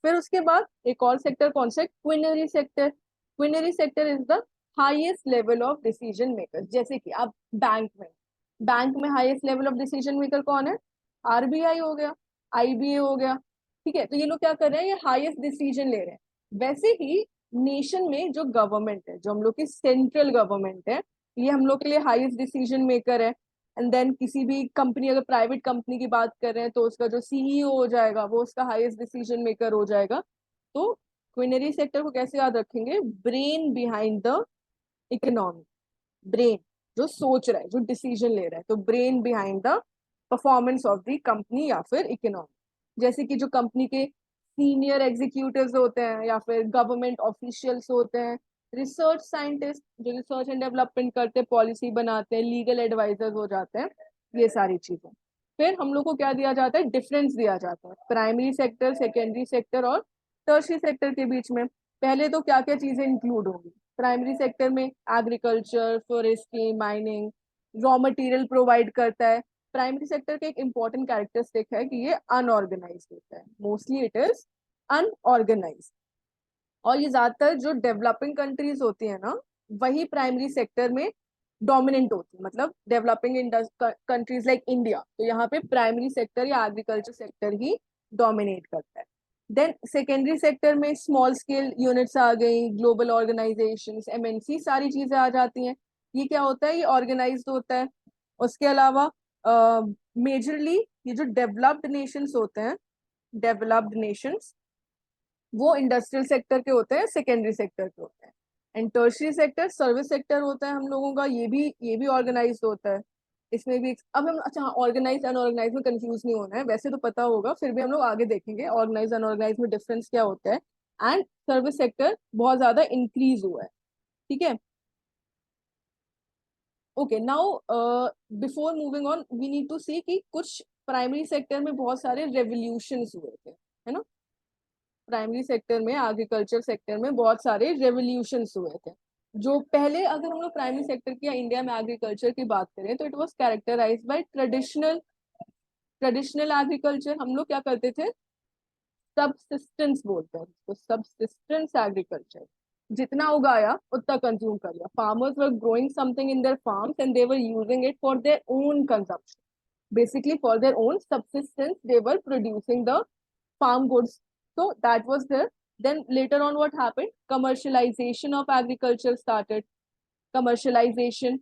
Speaker 2: फिर उसके बाद एक और सेक्टर कौन सा है, quinary sector. Quinary sector is the highest level of decision maker. जैसे कि आप बैंक में highest level of decision maker कौन है, आरबीआई हो गया, आईबीए हो गया. ठीक है, तो ये लोग क्या कर रहे हैं, ये हाईएस्ट डिसीजन ले रहे हैं. वैसे ही नेशन में जो गवर्नमेंट है, जो हम लोग की सेंट्रल गवर्नमेंट है, ये हम लोग के लिए हाईएस्ट डिसीजन मेकर है. एंड देन किसी भी कंपनी, अगर प्राइवेट कंपनी की बात कर रहे हैं, तो उसका जो सीईओ हो जाएगा वो उसका हाईएस्ट डिसीजन मेकर हो जाएगा. तो क्विनरी सेक्टर को कैसे याद रखेंगे, brain behind the economy. Brain जो सोच रहा है, जो डिसीजन ले रहा है, तो brain behind the performance of the company या फिर इकोनॉमी. जैसे कि जो कंपनी के सीनियर एग्जीक्यूटिव्स होते हैं या फिर गवर्नमेंट ऑफिशियल्स होते हैं, रिसर्च साइंटिस्ट जो रिसर्च एंड डेवलपमेंट करते हैं, पॉलिसी बनाते हैं, लीगल एडवाइजर्स हो जाते हैं, ये सारी चीजें. फिर हम लोग को क्या दिया जाता है, डिफरेंस दिया जाता है प्राइमरी सेक्टर, सेकेंडरी सेक्टर और टर्शरी सेक्टर के बीच में. पहले तो क्या क्या चीजें इंक्लूड होंगी प्राइमरी सेक्टर में, agriculture, forestry, mining, raw material provide करता है. प्राइमरी सेक्टर का एक इंपॉर्टेंट कैरेक्टरिस्टिक है कि ये अनऑर्गेनाइज होता है, मोस्टली इट इज अनऑर्गेनाइज. और ये ज्यादातर जो डेवलपिंग कंट्रीज होती है ना, वही प्राइमरी सेक्टर में डोमिनेंट होती है. मतलब डेवलपिंग कंट्रीज लाइक इंडिया, तो यहाँ पे प्राइमरी सेक्टर या एग्रीकल्चर सेक्टर ही डोमिनेट करता है. देन सेकेंडरी सेक्टर में स्मॉल स्केल यूनिट्स आ गई, ग्लोबल ऑर्गेनाइजेशंस, एमएनसी, सारी चीजें आ जाती हैं. ये क्या होता है, ये ऑर्गेनाइज्ड होता है. उसके अलावा मेजरली ये जो डेवलप्ड नेशंस होते हैं, डेवलप्ड नेशंस, वो इंडस्ट्रियल सेक्टर के होते हैं, सेकेंडरी सेक्टर के होते हैं. And tertiary sector service sector होता है हम लोगों का, ये भी ऑर्गेनाइज्ड होता है. इसमें भी अब हम, अच्छा, ऑर्गेनाइज अनऑर्गेनाइज में कंफ्यूज नहीं होना है, वैसे तो पता होगा, फिर भी हम लोग आगे देखेंगे ऑर्गेनाइज अनऑर्गेनाइज में डिफरेंस क्या होता है. एंड सर्विस सेक्टर बहुत ज्यादा इंक्रीज हुआ है. ठीक है, okay. Now before moving on, we need to see कि कुछ प्राइमरी सेक्टर में बहुत सारे रेवोल्यूशंस हुए थे, है ना. प्राइमरी सेक्टर में, एग्रीकल्चर सेक्टर में बहुत सारे रेवोल्यूशंस हुए थे. जो पहले, अगर हम लोग प्राइमरी सेक्टर की या इंडिया में एग्रीकल्चर की बात करें, तो it was characterised by traditional agriculture. हम लोग क्या करते थे, सबसिस्टेंस बोलते हैं उसको, सबसिस्टेंस एग्रीकल्चर. जितना उगाया उतना कंज्यूम कर लिया. Farmers were growing something in their farms and they were using it for their own consumption. Basically for their own subsistence they were producing the farm goods. So that was there. Then later on what happened, commercialization of agriculture started. Commercialization,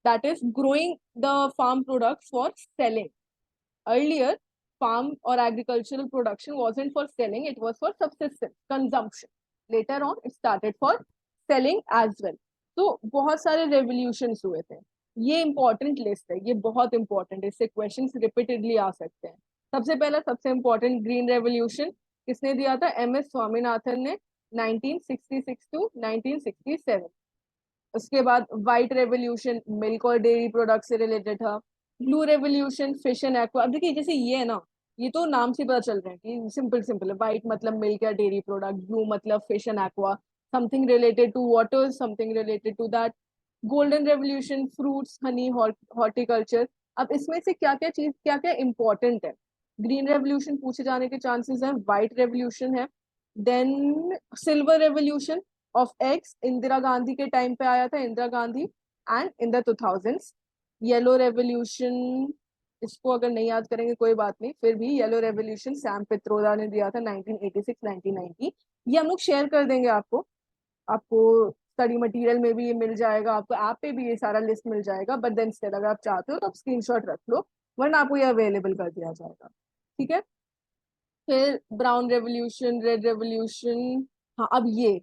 Speaker 2: that is growing the farm products for selling. Earlier farm or agricultural production wasn't for selling, it was for subsistence consumption. Later on it started for selling as well. तो बहुत सारे revolutions हुए थे. ये important list है, ये बहुत important है, इससे क्वेश्चंस रिपीटेडली आ सकते हैं. सबसे पहला, सबसे इंपॉर्टेंट, ग्रीन रेवोल्यूशन किसने दिया था, एमएस स्वामीनाथन ने, 1966 टू 1967. उसके बाद व्हाइट रेवोल्यूशन मिल्क और डेयरी प्रोडक्ट से रिलेटेड था. Blue revolution fish and aqua. अब देखिए जैसे ये है ना, ये तो नाम से पता चल रहा है कि सिंपल सिंपल है. व्हाइट मतलब मिल्क या डेयरी प्रोडक्ट, ब्लू मतलब fish and aqua, something related to water, something related to that. Golden revolution fruits, honey, horticulture. अब इसमें से क्या क्या चीज, क्या क्या इंपॉर्टेंट है, ग्रीन रेवोल्यूशन पूछे जाने के चांसेस हैं, व्हाइट रेवोल्यूशन है, then silver revolution of ex Indira Gandhi के टाइम पे आया था, Indira Gandhi and in the 2000s। Yellow revolution, इसको अगर नहीं याद करेंगे कोई बात नहीं, फिर भी येलो रेवोल्यूशन सैम पित्रोदा ने दिया था 1986 1990। ये हम लोग शेयर कर देंगे आपको, आपको स्टडी मटेरियल में भी ये मिल जाएगा, आपको ऐप पे भी ये सारा लिस्ट मिल जाएगा, बट देन स्टिल अगर आप चाहते हो तो आप स्क्रीनशॉट रख लो, वरना आपको ये अवेलेबल कर दिया जाएगा, ठीक है। फिर ब्राउन रेवोल्यूशन, रेड रेवोल्यूशन। हाँ, अब ये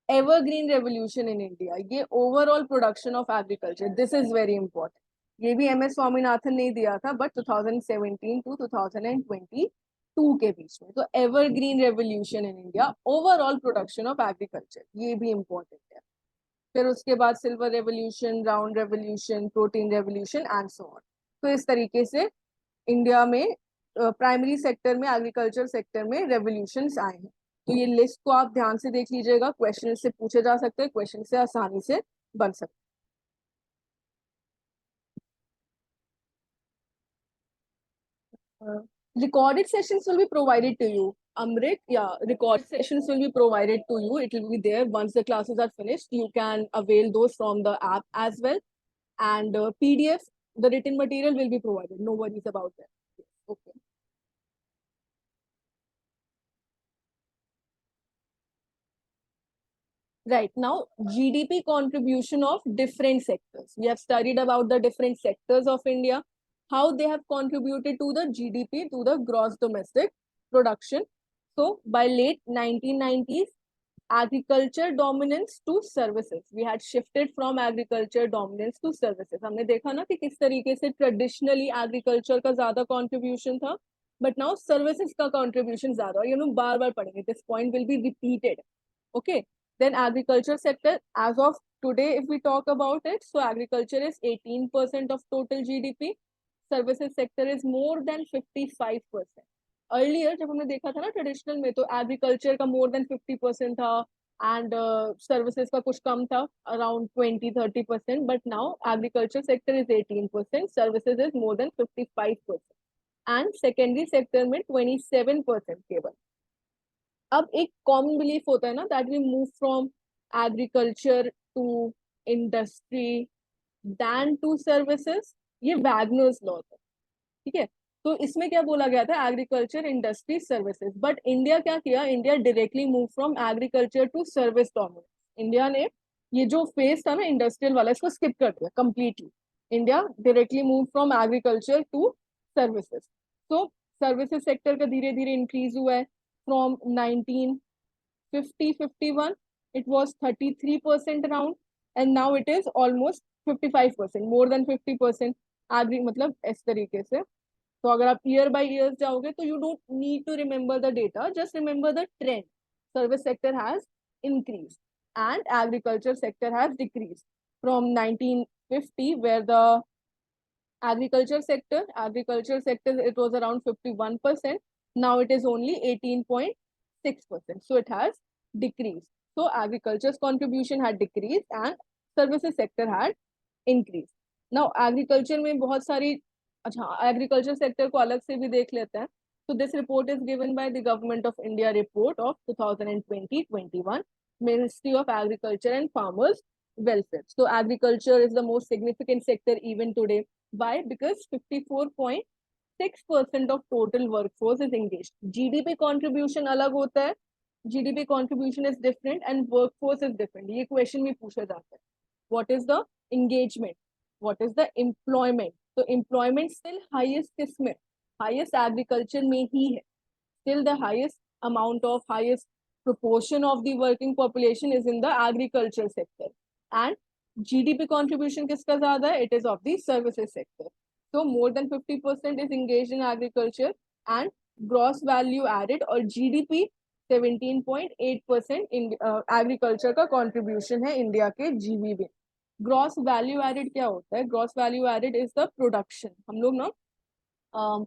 Speaker 2: एवरग्रीन रेवोल्यूशन इन इंडिया, ये overall production of agriculture, this is very important. ये भी एम एस स्वामीनाथन ने दिया था, बट 2017 टू 2022 के बीच में। तो evergreen revolution in India, overall production of agriculture, ये भी इंपॉर्टेंट है। फिर उसके बाद silver revolution, round revolution, protein revolution and so on. तो इस तरीके से इंडिया में प्राइमरी सेक्टर में, एग्रीकल्चर सेक्टर में रेवोल्यूशंस आए हैं। तो ये लिस्ट को आप ध्यान से देख लीजिएगा, क्वेश्चन से पूछे जा सकते हैं, क्वेश्चन से आसानी से बन सकते हैं। Recorded sessions will be provided to you, Amrit. Yeah, recorded sessions will be provided to you. It will be there once the classes are finished. You can avail those from the app as well. And PDF, the written material will be provided. No worries about that. Yes, okay. Right now, GDP contribution of different sectors. We have studied about the different sectors of India, how they have contributed to the GDP, to the gross domestic production. So by late 1990s, agriculture dominance to services. We had shifted from agriculture dominance to services. हमने देखा ना कि किस तरीके से traditionally agriculture का ज़्यादा contribution था, but now services का contribution ज़्यादा, और ये लोग बार-बार पढ़ेंगे. This point will be repeated. Okay. Then agriculture sector, as of today, if we talk about it, so agriculture is 18% of total GDP. Services sector is more than 55%. Earlier, जब हमने देखा था ना ट्रेडिशनल में, तो एग्रीकल्चर का more than 50% था and services का कुछ कम था, around 20-30%, but now agriculture sector is 18%, services is more than 55% and secondary sector में 27% केवल। अब एक कॉमन बिलीफ होता है ना, that we move from agriculture to industry then to services, ये वैगनर्स लॉ था, ठीक है। तो इसमें क्या बोला गया था, agriculture, industry, services, but India क्या किया, India directly move from agriculture to service dominance. India ने ये जो फेज था ना इंडस्ट्रियल वाला, इसको स्किप कर दिया completely. India directly move from agriculture to services. तो सर्विसेज सेक्टर का धीरे धीरे इंक्रीज हुआ है। From 1950-51 it was 33% around, and now it is almost 55%, more than 50%। आगे मतलब इस तरीके से। तो अगर आप ईयर बाय ईयर जाओगे तो you don't need to remember the data, just remember the trend. Service sector has increase and agriculture sector has decrease from 1950 where the agriculture sector it was around 51%, now it is only 18.6%, so it has decreased. So agriculture's contribution had decreased and services sector had increased. Now agriculture में बहुत सारी, अच्छा agriculture sector को अलग से भी देख लेते हैं। So this report is given by the Government of India report of 2020-21, Ministry of Agriculture and Farmers Welfare. So agriculture is the most significant sector even today. Why? Because 54.6% of total workforce is engaged. GDP contribution अलग होता है, GDP contribution is different and workforce is different. ये question भी पूछा जाता है. What is the engagement? What is the employment? तो employment still highest किसमें? Highest agriculture में ही है. Still the highest amount of, highest proportion of the working population is in the agriculture sector. And GDP contribution किसका ज़्यादा है? It is of the services sector. So more than 50% is engaged in agriculture and gross value added और GDP 17.8% in agriculture का contribution है India के GDP में। Gross value added क्या होता है? Gross value added is the production. हम लोग ना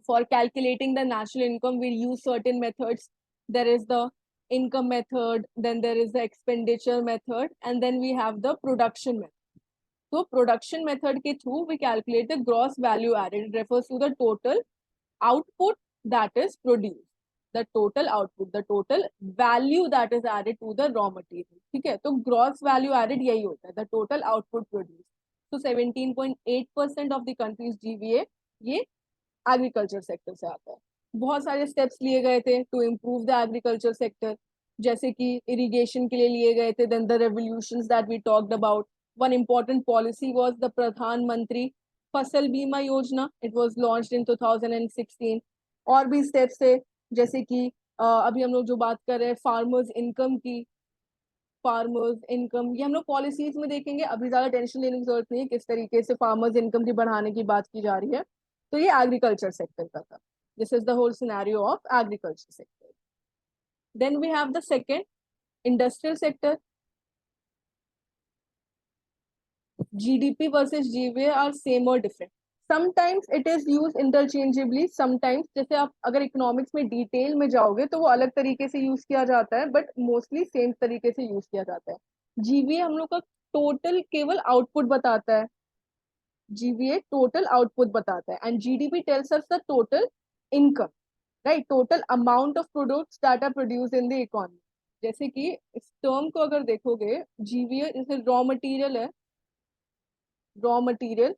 Speaker 2: for calculating the national income we use certain methods. There is the income method, then there is the expenditure method, and then we have the production method. So production method के through we calculate the gross value added. It refers to the total output that is produced, the total output, the total value that is added to the raw material. ठीक है, तो gross value added यही होता है, the total output produced. So 17.8% of the country's GVA ये agriculture sector से आता है. बहुत सारे स्टेप्स लिए गए थे to improve the agriculture sector, जैसे कि इरिगेशन के लिए लिए गए थे. Then the revolutions that we talked about. One important policy was the Pradhan Mantri Fasal Bima Yojana. It was launched in 2016. और भी स्टेप्स थे, जैसे कि अभी हम लोग जो बात कर रहे हैं फार्मर्स इनकम की. फार्मर्स इनकम ये हम लोग पॉलिसीज में देखेंगे, अभी ज्यादा टेंशन लेने की जरूरत नहीं है किस तरीके से फार्मर्स इनकम की बढ़ाने की बात की जा रही है. तो ये एग्रीकल्चर सेक्टर का था. This is the whole scenario of agriculture sector. Then we have the second, industrial sector. GDP versus GVA are same or different. Sometimes it is used interchangeably, sometimes जैसे आप अगर इकोनॉमिक्स में detail में जाओगे तो वो अलग तरीके से यूज किया जाता है, बट मोस्टली सेम तरीके से यूज किया जाता है. GVA हम लोग का टोटल केवल आउटपुट बताता है. GVA टोटल आउटपुट बताता है and GDP tells us the total income, right, total amount of products that are produce in the economy. जैसे कि इस टर्म को अगर देखोगे, GVA जैसे रॉ मटेरियल है, रॉ मटेरियल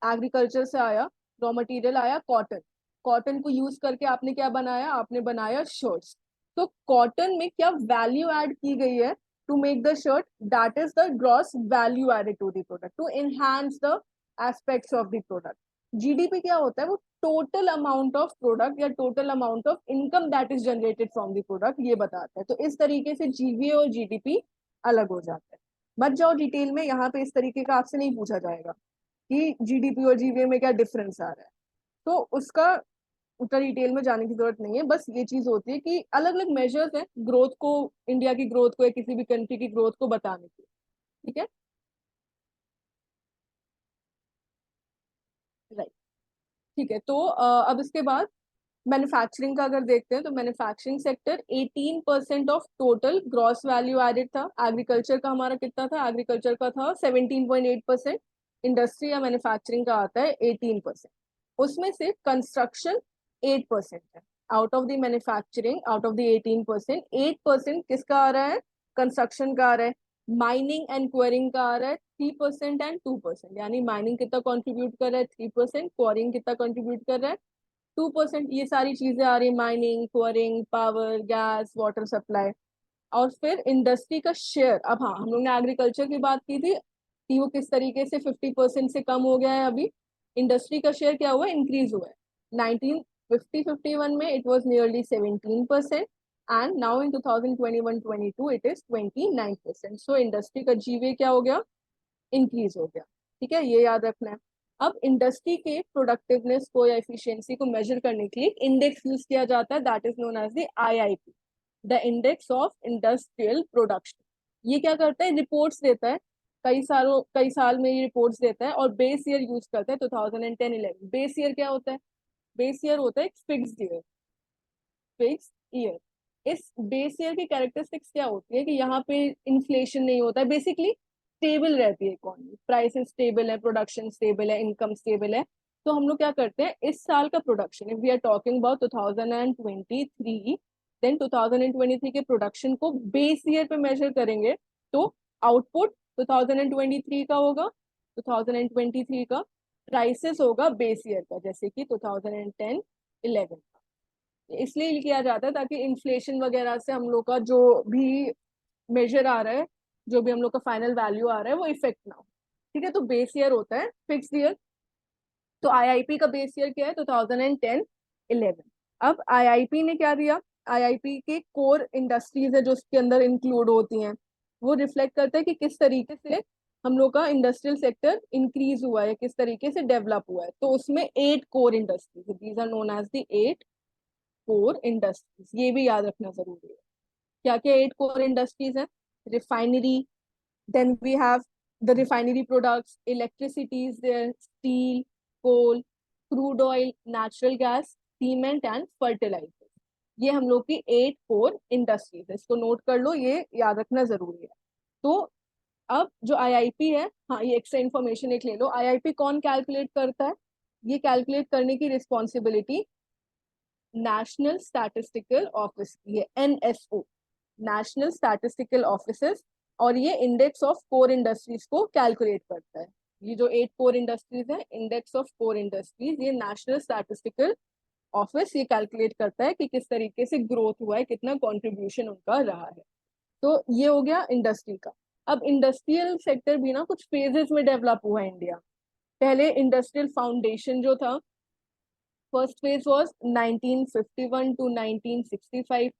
Speaker 2: एग्रीकल्चर से आया, रॉ मटेरियल आया कॉटन. कॉटन को यूज करके आपने क्या बनाया, आपने बनाया शर्ट्स. तो कॉटन में क्या वैल्यू ऐड की गई है to make the shirt, that is the gross value added to the product to enhance the aspects of the product. GDP क्या होता है, वो टोटल अमाउंट ऑफ प्रोडक्ट या total amount of income that is generated from the product ये बताता है. तो इस तरीके से GVA और GDP अलग हो जाता है. मत जाओ डिटेल में, यहाँ पे इस तरीके का आपसे नहीं पूछा जाएगा कि GDP और GVA में क्या डिफरेंस आ रहा है, तो उसका उतना डिटेल में जाने की जरूरत नहीं है. बस ये चीज होती है कि अलग अलग मेजर्स हैं ग्रोथ को, इंडिया की ग्रोथ को या किसी भी कंट्री की ग्रोथ को बताने की. ठीक है, राइट. ठीक है, तो अब इसके बाद मैन्युफैक्चरिंग का अगर देखते हैं तो manufacturing sector 18% of total gross value added था. एग्रीकल्चर का हमारा कितना था, एग्रीकल्चर का था 17.8%. इंडस्ट्री या मैन्युफैक्चरिंग का आता है 18%. उसमें से कंस्ट्रक्शन 8% है. Out of the manufacturing, out of the 18%, 8% किसका आ रहा है, कंस्ट्रक्शन का आ रहा है. माइनिंग एंड क्वेरिंग का आ रहा है 3% एंड 2%. यानी माइनिंग कितना कंट्रीब्यूट कर रहा है 3%, क्वेरिंग कितना कंट्रीब्यूट कर रहा है 2%. ये सारी चीजें आ रही है, mining, quarrying, power, gas, water supply. और फिर इंडस्ट्री का शेयर, अब हाँ हम लोग ने एग्रीकल्चर की बात की थी कि वो किस तरीके से 50% से कम हो गया है. अभी इंडस्ट्री का शेयर क्या हुआ है, इंक्रीज हुआ है. 1950-51 में it was nearly 17% and now in 2021-22 it is 29%. So industry का GVA क्या हो गया, इंक्रीज हो गया. ठीक है, ये याद रखना है. अब इंडस्ट्री के प्रोडक्टिवनेस को या एफिशिएंसी को मेजर करने के लिए इंडेक्स यूज किया जाता है, that is known as the IIP, the index of industrial production. ये क्या करता है, रिपोर्ट्स देता है, कई साल में ये रिपोर्ट्स देता है और बेस ईयर यूज करता है 2010-11. बेस ईयर क्या होता है, बेस ईयर होता है फिक्स्ड ईयर, फिक्स्ड ईयर. इस बेस ईयर की कैरेक्टरिस्टिक्स क्या होती है कि यहाँ पे इन्फ्लेशन नहीं होता है, बेसिकली स्टेबल रहती है इकोनॉमी, प्राइसेस स्टेबल है, प्रोडक्शन स्टेबल है, इनकम स्टेबल है. तो हम लोग क्या करते हैं, इस साल का production, if we are talking about 2023, then 2023 के प्रोडक्शन को बेस ईयर पे मेजर करेंगे. तो आउटपुट 2023 का होगा, 2023 का प्राइसेस होगा बेस ईयर का, जैसे कि 2010-11 का. इसलिए ये किया जाता है ताकि इन्फ्लेशन वगैरह से हम लोग का जो भी मेजर आ रहा है, जो भी हम लोग का फाइनल वैल्यू आ रहा है वो इफेक्ट ना हो. ठीक है, तो बेस ईयर होता है फिक्स ईयर. तो IIP का बेस ईयर क्या है, 2010-11. अब IIP ने क्या दिया, IIP के कोर इंडस्ट्रीज है जो उसके अंदर इंक्लूड होती हैं, वो रिफ्लेक्ट करता है कि किस तरीके से हम लोग का इंडस्ट्रियल सेक्टर इंक्रीज हुआ है, किस तरीके से डेवलप हुआ है. तो उसमें 8 core industries, these are known as the 8 core industries. ये भी याद रखना जरूरी है. क्या क्या 8 कोर इंडस्ट्रीज है, refinery, then we have the refinery products, electricity is there, steel, coal, crude oil, natural gas, cement and fertilizer. ये हम लोग की 8 कोर इंडस्ट्रीज है, इसको नोट कर लो, ये याद रखना जरूरी है. तो अब जो IIP है, हाँ ये एक्स्ट्रा इन्फॉर्मेशन एक ले लो, IIP कौन कैलकुलेट करता है, ये कैलकुलेट करने की रिस्पॉन्सिबिलिटी नेशनल स्टैटिस्टिकल ऑफिस, ये NSO, नेशनल स्टैटिस्टिकल ऑफिसेस, और ये इंडेक्स ऑफ कोर इंडस्ट्रीज को कैलकुलेट करता है। ये जो 8 कोर इंडस्ट्रीज है, इंडेक्स ऑफ कोर इंडस्ट्रीज, ये नेशनल स्टैटिस्टिकल ऑफिस ये कैलकुलेट करता है कि किस तरीके से ग्रोथ हुआ है, कितना कंट्रीब्यूशन उनका रहा है। तो ये हो गया इंडस्ट्री का। अब इंडस्ट्रियल सेक्टर भी ना कुछ फेजेस में डेवलप हुआ है इंडिया। पहले इंडस्ट्रियल फाउंडेशन जो था, first phase was 1951 to 1965।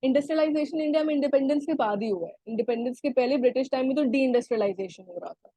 Speaker 2: Industrialisation India में इंडिपेंडेंस के बाद ही हुआ है, इंडिपेंडेंस के पहले ब्रिटिश टाइम में तो डी इंडस्ट्रियलाइजेशन हो रहा था।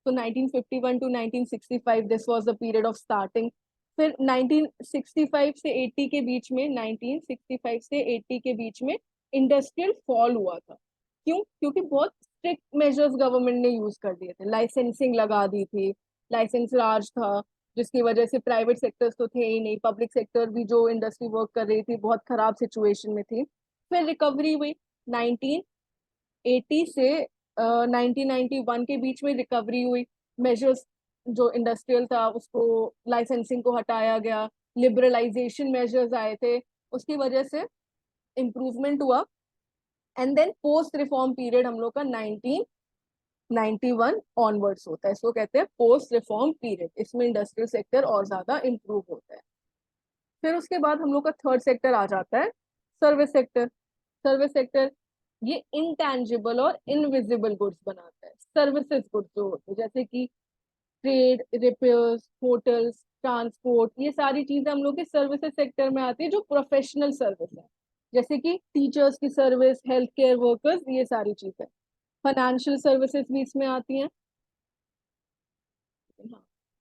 Speaker 2: तो 1951 to 1965 this was the period of starting. फिर 1965 से 80 के बीच में, 1965 से 80 के बीच में इंडस्ट्रियल फॉल हुआ था। क्यों? क्योंकि बहुत स्ट्रिक्ट मेजर्स गवर्नमेंट ने यूज कर दिए थे, लाइसेंसिंग लगा दी थी, लाइसेंस राज था, जिसकी वजह से प्राइवेट सेक्टर्स तो थे ही नहीं, पब्लिक सेक्टर भी जो इंडस्ट्री वर्क कर रही थी बहुत खराब सिचुएशन में थी। फिर रिकवरी हुई 1980 से 1991 के बीच में रिकवरी हुई। मेजर्स जो इंडस्ट्रियल था उसको, लाइसेंसिंग को हटाया गया, लिबरलाइजेशन मेजर्स आए थे, उसकी वजह से इम्प्रूवमेंट हुआ। And then post reform period हम लोग का 1991 ऑनवर्ड्स होता है, इसको कहते हैं पोस्ट रिफॉर्म पीरियड। इसमें इंडस्ट्रियल सेक्टर और ज्यादा इम्प्रूव होता है। फिर उसके बाद हम लोग का थर्ड सेक्टर आ जाता है सर्विस सेक्टर। सर्विस सेक्टर ये इंटैंजिबल और इनविजिबल गुड्स बनाता है। सर्विसेज गुड्स जो होते हैं जैसे कि ट्रेड, रिपेयर्स, होटल्स, ट्रांसपोर्ट, ये सारी चीजें हम लोग के सर्विसेज सेक्टर में आती है, जो प्रोफेशनल सर्विस है, जैसे कि टीचर्स की सर्विस, हेल्थ केयर वर्कर्स, ये सारी चीजें। फाइनेंशियल सर्विसेज भी इसमें आती हैं।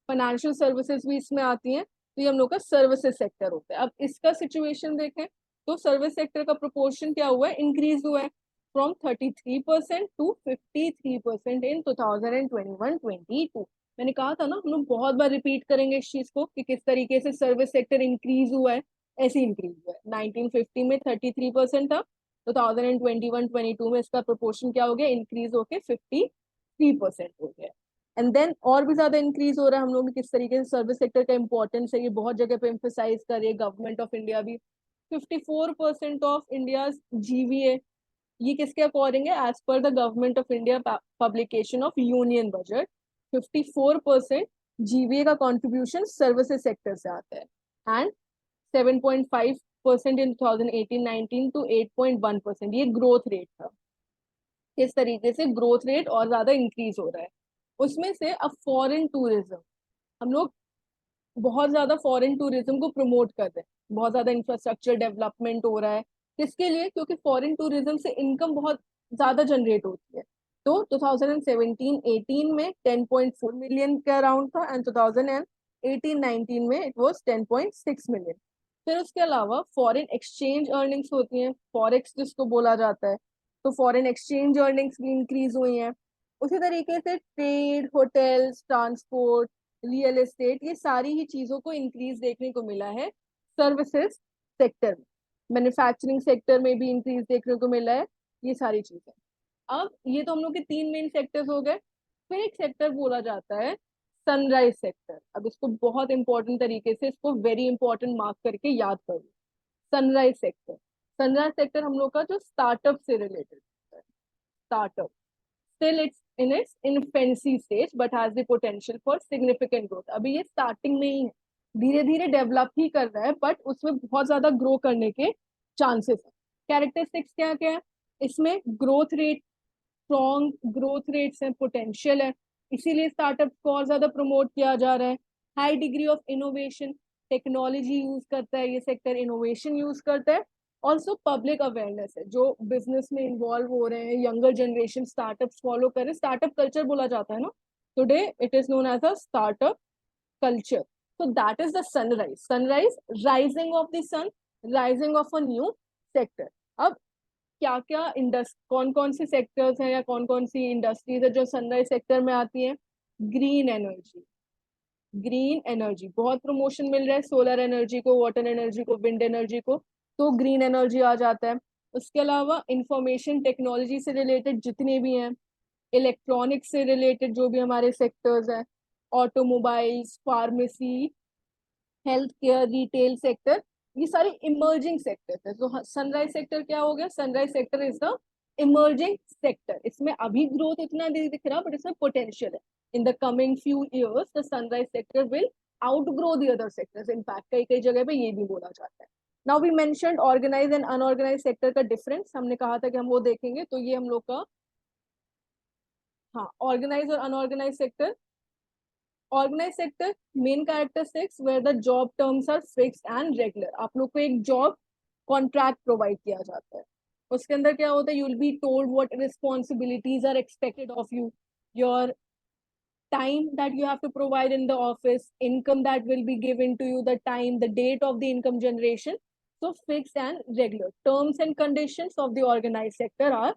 Speaker 2: फाइनेंशियल सर्विसेज भी इसमें आती हैं। तो ये हम लोग का सर्विसेज सेक्टर होता है। अब इसका सिचुएशन देखें तो सर्विस सेक्टर का प्रोपोर्शन क्या हुआ है, इंक्रीज हुआ है फ्रॉम 33% टू 53% इन 2021-22। मैंने कहा था ना, हम लोग बहुत बार रिपीट करेंगे इस चीज को कि किस तरीके से सर्विस सेक्टर इंक्रीज हुआ है। ऐसे इंक्रीज हुआ है, 1950 में 33% था, 2021-22 में इसका प्रोपोर्शन क्या हो गया, इंक्रीज होके 53% हो गया। एंड देन और भी ज्यादा इंक्रीज हो रहा है। हम लोग किस तरीके से सर्विस सेक्टर का इंपॉर्टेंस है ये बहुत जगह पे एम्फेसाइज कर रही है गवर्नमेंट ऑफ इंडिया भी। 54% ऑफ इंडिया GVA, ये किसके अकॉर्डिंग है, as per the government of India publication of union budget, 54% GVA का कॉन्ट्रीब्यूशन सर्विसेज सेक्टर से आता है। एंड 7.5% इन 2018-19 टू 8.1%, ये ग्रोथ रेट था। किस तरीके से ग्रोथ रेट और ज्यादा इंक्रीज हो रहा है। उसमें से अब फॉरेन टूरिज्म, हम लोग बहुत ज्यादा फॉरेन टूरिज्म को प्रमोट कर रहे हैं, बहुत ज्यादा इंफ्रास्ट्रक्चर डेवलपमेंट हो रहा है। किसके लिए? क्योंकि फॉरेन टूरिज्म से इनकम बहुत ज्यादा जनरेट होती है। तो 2017-18 में 10.4 मिलियन के अराउंड था, एंड 2018-19 में इट वाज 10.6 मिलियन। फिर उसके अलावा फॉरेन एक्सचेंज अर्निंग्स होती हैं, फॉरेक्स जिसको बोला जाता है, तो फॉरेन एक्सचेंज अर्निंग्स भी इंक्रीज हुई हैं। उसी तरीके से trade, hotels, transport, real estate, ये सारी ही चीजों को इंक्रीज देखने को मिला है सर्विसेज सेक्टर में। मैन्युफैक्चरिंग सेक्टर में भी इंक्रीज देखने को मिला है, ये सारी चीजें। अब ये तो हम लोग के 3 मेन सेक्टर्स हो गए। फिर एक सेक्टर बोला जाता है सनराइज सेक्टर। अब इसको बहुत इंपॉर्टेंट तरीके से, इसको वेरी इंपॉर्टेंट मार्क करके याद करो। सनराइज सेक्टर, सनराइज सेक्टर हम लोग का जो स्टार्टअप से रिलेटेड है। Startup still it's in its infancy stage but has the potential for significant growth। अभी ये स्टार्टिंग में ही है, धीरे धीरे डेवलप ही कर रहा है, बट उसमें बहुत ज्यादा ग्रो करने के चांसेस है। कैरेक्टरिस्टिक्स क्या क्या है इसमें? Growth rate, strong growth rates है, पोटेंशियल है, इसीलिए स्टार्टअप को और ज्यादा प्रमोट किया जा रहा है। High degree of innovation, technology use करता है ये सेक्टर, इनोवेशन यूज करता है। ऑल्सो पब्लिक अवेयरनेस है, जो बिजनेस में इन्वॉल्व हो रहे हैं, यंगर जनरेशन स्टार्टअप्स फॉलो कर रहे हैं, स्टार्टअप कल्चर बोला जाता है ना, today it is known as a startup culture। So that is the sunrise, sunrise, rising of the sun, rising of a new sector। अब क्या क्या कौन कौन सी सेक्टर्स हैं या कौन कौन सी इंडस्ट्रीज है जो सनराइज सेक्टर में आती हैं? ग्रीन एनर्जी, ग्रीन एनर्जी बहुत प्रमोशन मिल रहा है, सोलर एनर्जी को, वाटर एनर्जी को, विंड एनर्जी को, तो ग्रीन एनर्जी आ जाता है। उसके अलावा इंफॉर्मेशन टेक्नोलॉजी से रिलेटेड जितने भी हैं, इलेक्ट्रॉनिक्स से रिलेटेड जो भी हमारे सेक्टर्स हैं, automobiles, pharmacy, health care, retail sector, ये सारे इमर्जिंग सेक्टर है। तो सनराइज सेक्टर क्या हो गया? Sunrise sector is the emerging sector. इसमें अभी ग्रोथ इतना नहीं दिख रहा, बट इसमें पोटेंशियल है। In the coming few years the sunrise sector will outgrow the other sectors. In fact कई कई जगह पे ये भी बोला जाता है। Now we mentioned organise and unorganise sector का डिफरेंस, हमने कहा था कि हम वो देखेंगे। तो ये हम लोग का, हाँ, ऑर्गेनाइज और unorganise sector. Organise sector main characteristics where the job terms are fixed and regular. आप लोग को एक जॉब कॉन्ट्रैक्ट प्रोवाइड किया जाता है, उसके अंदर क्या होता है, you will be told what responsibilities are expected of you, your time that you have to provide in the office, income that will be given to you, the time, the date of the income generation. So fixed and regular. Terms and conditions of the organized sector are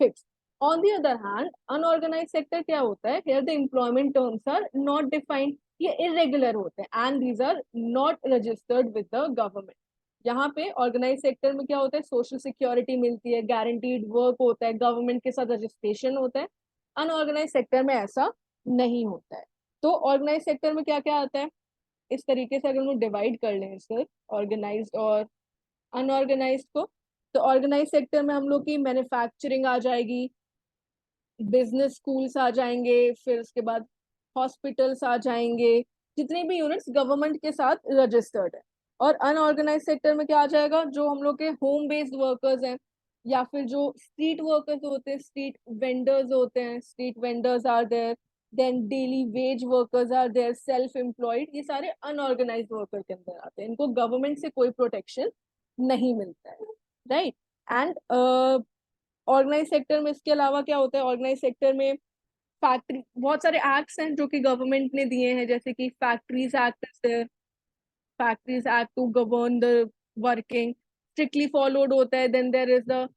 Speaker 2: fixed. On the other hand, unorganized sector क्या होता है? Here the employment terms are not defined, ये irregular होते हैं, and these are not registered with the government. यहाँ पे organise sector में क्या होता है? सोशल सिक्योरिटी मिलती है, गारंटीड वर्क होता है, गवर्नमेंट के साथ रजिस्ट्रेशन होता है। अनऑर्गेनाइज सेक्टर में ऐसा नहीं होता है। तो ऑर्गेनाइज सेक्टर में क्या क्या आता है? इस तरीके से अगर हम डिवाइड कर लें सर, ऑर्गेनाइज्ड और अनऑर्गेनाइज्ड को, तो ऑर्गेनाइज सेक्टर में हम लोग की मैन्युफैक्चरिंग आ जाएगी, बिजनेस स्कूल्स आ जाएंगे, फिर उसके बाद हॉस्पिटल्स आ जाएंगे, जितने भी यूनिट्स गवर्नमेंट के साथ रजिस्टर्ड है। और अनऑर्गेनाइज सेक्टर में क्या आ जाएगा? जो हम लोग के होम बेस्ड वर्कर्स हैं, या फिर जो स्ट्रीट वर्कर्स होते हैं, स्ट्रीट वेंडर्स होते हैं, street vendors are there, then daily wage workers are there, self employed, ये सारे अनऑर्गेनाइज वर्कर के अंदर आते हैं। इनको गवर्नमेंट से कोई प्रोटेक्शन नहीं मिलता है, राइट। एंड ऑर्गेनाइज सेक्टर में इसके अलावा क्या होता है? ऑर्गेनाइज सेक्टर में फैक्ट्री, बहुत सारे एक्ट्स हैं जो कि गवर्नमेंट ने दिए हैं, जैसे कि factories act is there, factories act to govern the working, strictly followed होता है। Then there is the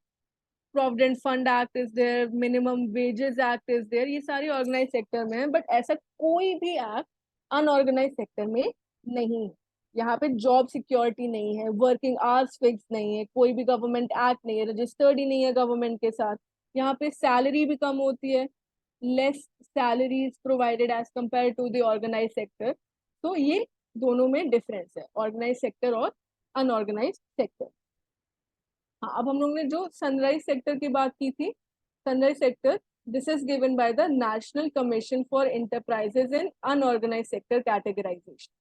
Speaker 2: provident fund act is there, minimum wages act is there, ये सारी ऑर्गेनाइज सेक्टर में है। बट ऐसा कोई भी एक्ट अनऑर्गेनाइज सेक्टर में नहीं है। यहाँ पे जॉब सिक्योरिटी नहीं है, वर्किंग आवर्स फिक्स नहीं है, कोई भी गवर्नमेंट एक्ट नहीं है, रजिस्टर्ड ही नहीं है गवर्नमेंट के साथ। यहाँ पे सैलरी भी कम होती है, less salaries provided as compare to the organise sector. तो ये दोनों में डिफरेंस है, ऑर्गेनाइज सेक्टर और अनऑर्गेनाइज सेक्टर। हाँ, अब हम लोग ने जो सनराइज सेक्टर की बात की थी, sunrise sector, this is given by the national commission for enterprises in unorganised sector categorisation.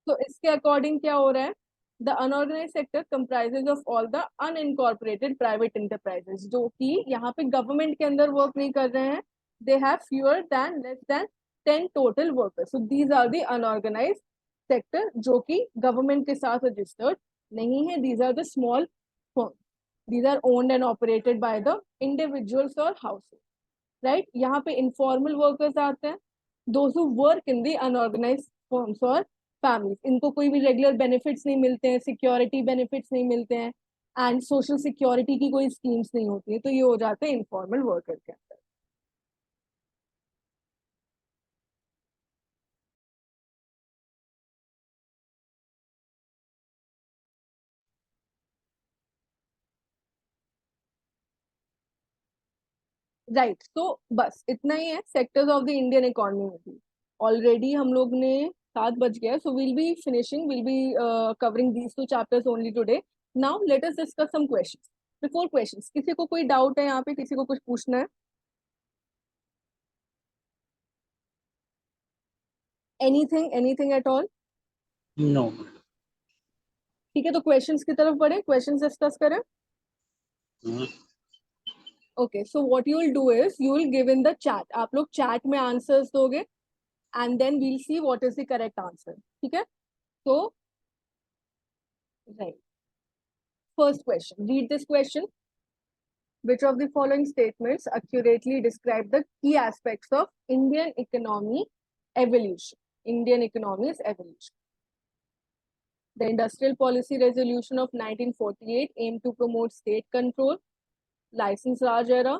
Speaker 2: तो इसके अकॉर्डिंग क्या हो रहा है? The unorganised sector comprises of all the unincorporated private enterprises, जो कि यहाँ पे गवर्नमेंट के अंदर वर्क नहीं कर रहे हैं। They have fewer than less than 10 total workers. So these are the unorganised sector, जो कि गवर्नमेंट के साथ रजिस्टर्ड नहीं है। These are the small firm, these are owned and operated by the individuals or households, right? यहाँ पे informal workers आते हैं, those who work in the unorganized firms or families, इनको कोई भी regular benefits नहीं मिलते हैं, security benefits नहीं मिलते हैं, and social security की कोई schemes नहीं होती है, तो ये हो जाते हैं informal worker के अंदर। राइट, तो बस इतना ही है sectors of the Indian economy में भी। ऑलरेडी हम लोग ने 7 बज गया, so will be covering these 2 chapters only today. Now let us discuss some questions. Before questions, किसी को कोई डाउट है यहाँ पे? किसी को कुछ पूछना है? Anything, anything at all?
Speaker 1: No.
Speaker 2: ठीक है, तो क्वेश्चंस की तरफ बढ़े, क्वेश्चंस डिस्कस करें। Okay, so what you will do is you will give in the chat, आप लोग चैट में आंसर्स दोगे, and then we'll see what is the correct answer. ठीक है, तो right, first question, read this question. Which of the following statements accurately describe the key aspects of Indian economy evolution? Indian economy's evolution. The Industrial Policy Resolution of 1948 aimed to promote state control, license Raj era,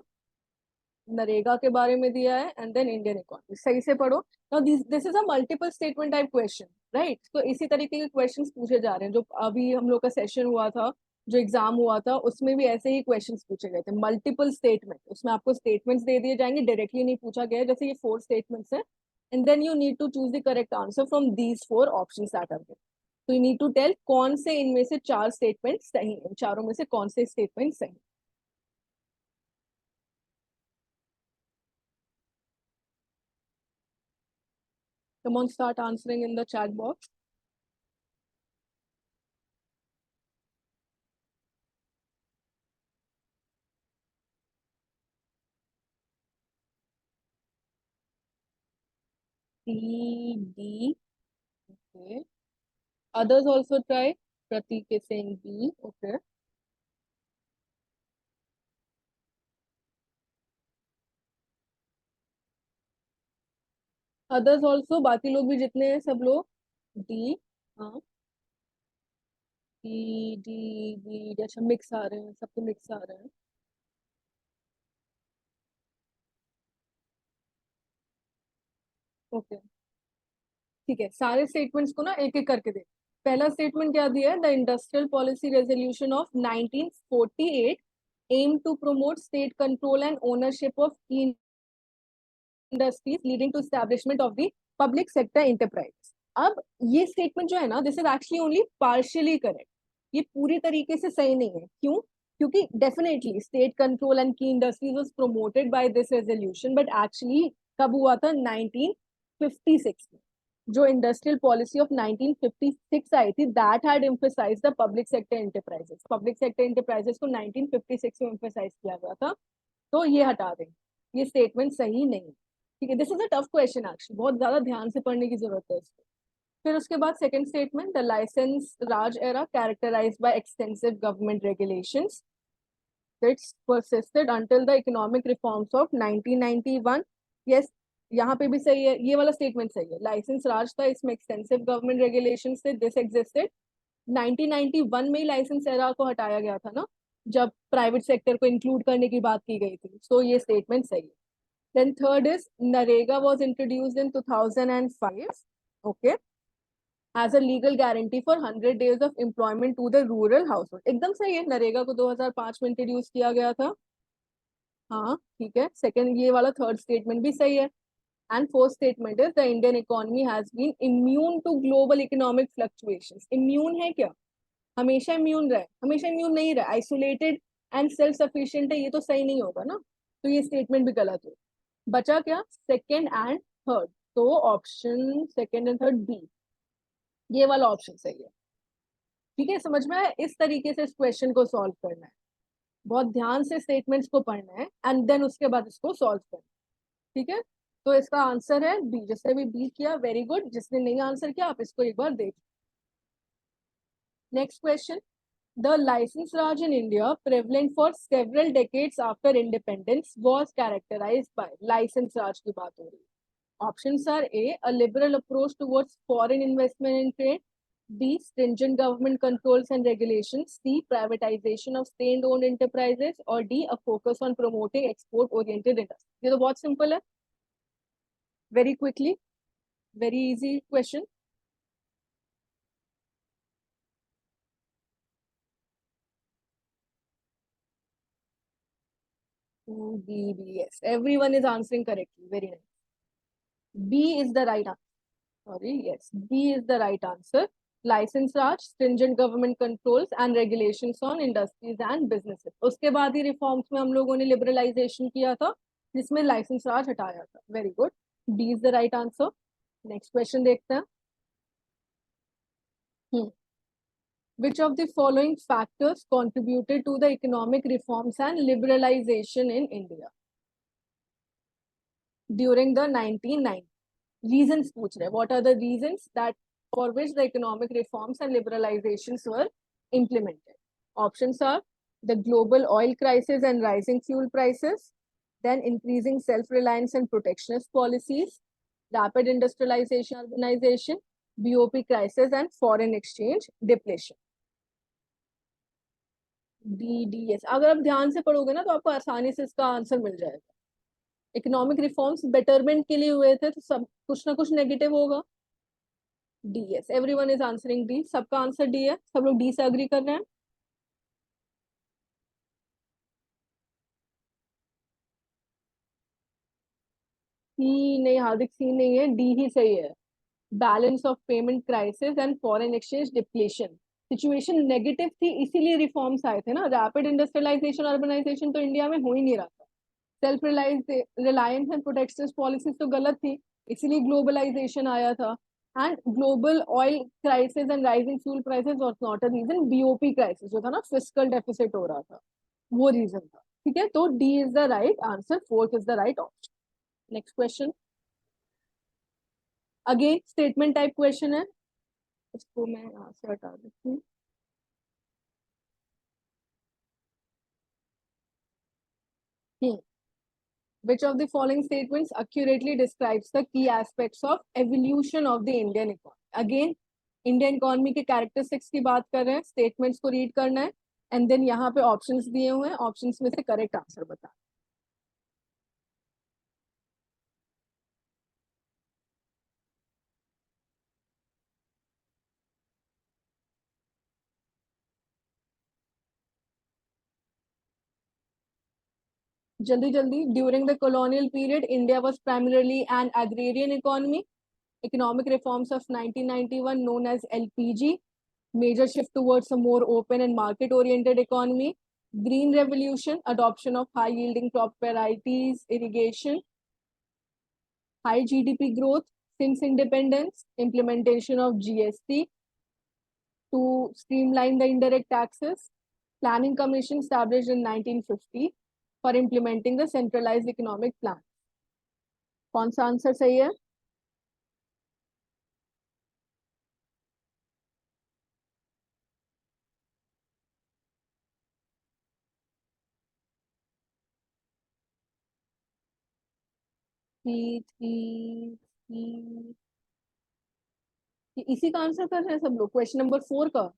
Speaker 2: NREGA के बारे में दिया है, and then Indian economy. सही से पढ़ो। Now this is a multiple statement type question, right? तो इसी तरीके के क्वेश्चंस पूछे जा रहे हैं। जो अभी हम लोग का सेशन हुआ था, जो एग्जाम हुआ था, उसमें भी ऐसे ही क्वेश्चंस पूछे गए थे, मल्टीपल स्टेटमेंट। उसमें आपको स्टेटमेंट्स दे दिए जाएंगे, डायरेक्टली नहीं पूछा गया है, जैसे ये 4 स्टेटमेंट्स है, and then you need to choose the correct answer from these 4 options that are given. तो यू नीड टू टेल कौन से इनमें से चार स्टेटमेंट सही है, चारों में से कौन से स्टेटमेंट सही। Come on, start answering in the chat box. C, D. Okay. Others also try. Pratik is saying B. Okay. Others also, बाकी लोग भी जितने हैं सब लोग D. हाँ, D, D, B. अच्छा मिक्स आ रहे हैं, सबके मिक्स आ रहे हैं। ओके, ठीक है, सारे स्टेटमेंट्स को ना एक एक करके देख। पहला स्टेटमेंट क्या दिया है? The industrial policy resolution of 1948 aim to promote state control and ownership of key industries leading to establishment of the public sector enterprise. अब ये स्टेटमेंट जो है ना, this is actually only partially correct. ये पूरी तरीके से सही नहीं है। क्यों? क्योंकि definitely state control and key industries was promoted by this resolution, but actually कब हुआ था? 1956 में। जो इंडस्ट्रियल पॉलिसी ऑफ 1956 आई थी, that had emphasised the public sector enterprises. Public sector enterprises को 1956 में एम्फसाइज किया गया था। तो ये हटा दें, ये स्टेटमेंट सही नहीं। ठीक है, this is a tough question actually, बहुत ज्यादा ध्यान से पढ़ने की जरूरत है इसको। फिर उसके बाद second statement, the licence Raj era characterised by extensive government regulations that's persisted until the economic reforms of 1991. yes, यहाँ पे भी सही है, ये वाला स्टेटमेंट सही है। लाइसेंस राज था, इसमें एक्सटेंसिव गवर्नमेंट रेगुलेशंस थे, दिस एग्जिस्टेड। 1991 में ही लाइसेंस एरा को हटाया गया था ना, जब प्राइवेट सेक्टर को इंक्लूड करने की बात की गई थी। सो ये स्टेटमेंट सही है। Then third is Narega was introduced in 2005, okay, as a legal guarantee for 100 days of employment to the rural household. एकदम सही है, नरेगा को 2005 में इंट्रोड्यूस किया गया था। हाँ ठीक है, सेकंड ये वाला थर्ड स्टेटमेंट भी सही है। And fourth statement is the Indian economy has been immune to global economic fluctuations. Immune है क्या? हमेशा इम्यून रहे? हमेशा इम्यून नहीं रहे, आइसोलेटेड एंड सेल्फ सफिशिएंट है, ये तो सही नहीं होगा ना। तो ये स्टेटमेंट भी गलत है। बचा क्या? Second and third. तो option second and third B, ये वाला ऑप्शन सही है। ठीक है, समझ में आया? इस तरीके से इस क्वेश्चन को सॉल्व करना है, बहुत ध्यान से स्टेटमेंट्स को पढ़ना है एंड देन उसके बाद इसको सॉल्व करना है। ठीक है, तो इसका आंसर है बी। जिसने भी बी किया वेरी गुड, जिसने नहीं आंसर किया आप इसको एक बार देख। Next question, the license raj in India, prevalent for several decades after independence, was characterized by license raj की बात हो रही है। Options are A, a liberal approach towards foreign investment and trade, B, stringent government controls and regulations, C, privatization of state-owned enterprises, or D, a focus on promoting export-oriented industry. ये तो बहुत simple है, very quickly, very easy question. B, B, yes, everyone is answering correctly, very nice. B is the right answer. Sorry, yes, B is the right answer. License Raj, stringent government controls and regulations on industries and businesses. उसके बाद ही reforms में हम लोगों ने liberalisation किया था, जिसमें licence राज हटाया था। Very good, B is the right answer. Next question देखते हैं। Which of the following factors contributed to the economic reforms and liberalization in India during the 1990s? Reasons पूछ रहे, what are the reasons that for which the economic reforms and liberalizations were implemented? Options are the global oil crisis and rising fuel prices, then increasing self-reliance and protectionist policies, rapid industrialization, urbanization, BOP crisis and foreign exchange depletion. D D S, अगर आप ध्यान से पढ़ोगे ना तो आपको आसानी से इसका आंसर मिल जाएगा। इकोनॉमिक रिफॉर्म्स बेटरमेंट के लिए हुए थे, तो सब कुछ ना कुछ नेगेटिव होगा। D, yes, everyone is answering D, सबका आंसर डी है, सब लोग डी से अग्री कर रहे हैं। सी नहीं, हार्दिक सी नहीं है, डी ही सही है। Balance of payment crisis and foreign exchange depletion. Situation negative थी, इसीलिए रिफॉर्म्स आए थे ना। रैपिड इंडस्ट्रियलाइजेशन अर्बनाइजेशन तो इंडिया में हो ही नहीं रहा था। Self reliance and protectionist policies तो गलत थी, इसीलिए ग्लोबलाइजेशन आया था। And global oil crisis and rising fuel prices was not a reason, BOP crisis जो था ना, फिस्कल डेफिसिट हो रहा था, वो रीजन था। ठीक है, तो D is the right answer, fourth is the right option. Next question, again statement type question है, इसको मैं यहाँ से हटा देती हूँ। Which of the following statements accurately describes the key aspects of evolution of the Indian economy? Again, Indian economy के characteristics की बात कर रहे हैं, स्टेटमेंट्स को रीड करना है, एंड देन यहाँ पे ऑप्शंस दिए हुए हैं, ऑप्शंस में से करेक्ट आंसर बता। जल्दी जल्दी। During the colonial period, India was primarily an agrarian economy. Economic reforms of 1991, known as LPG, major shift towards a more open and market-oriented economy. Green Revolution, adoption of high-yielding crop varieties, irrigation, high GDP growth since independence, implementation of GST to streamline the indirect taxes, Planning Commission established in 1950 for implementing the centralized economic plan. कौन सा answer सही है? इसी का answer कर रहे हैं सब लोग, क्वेश्चन नंबर 4 का।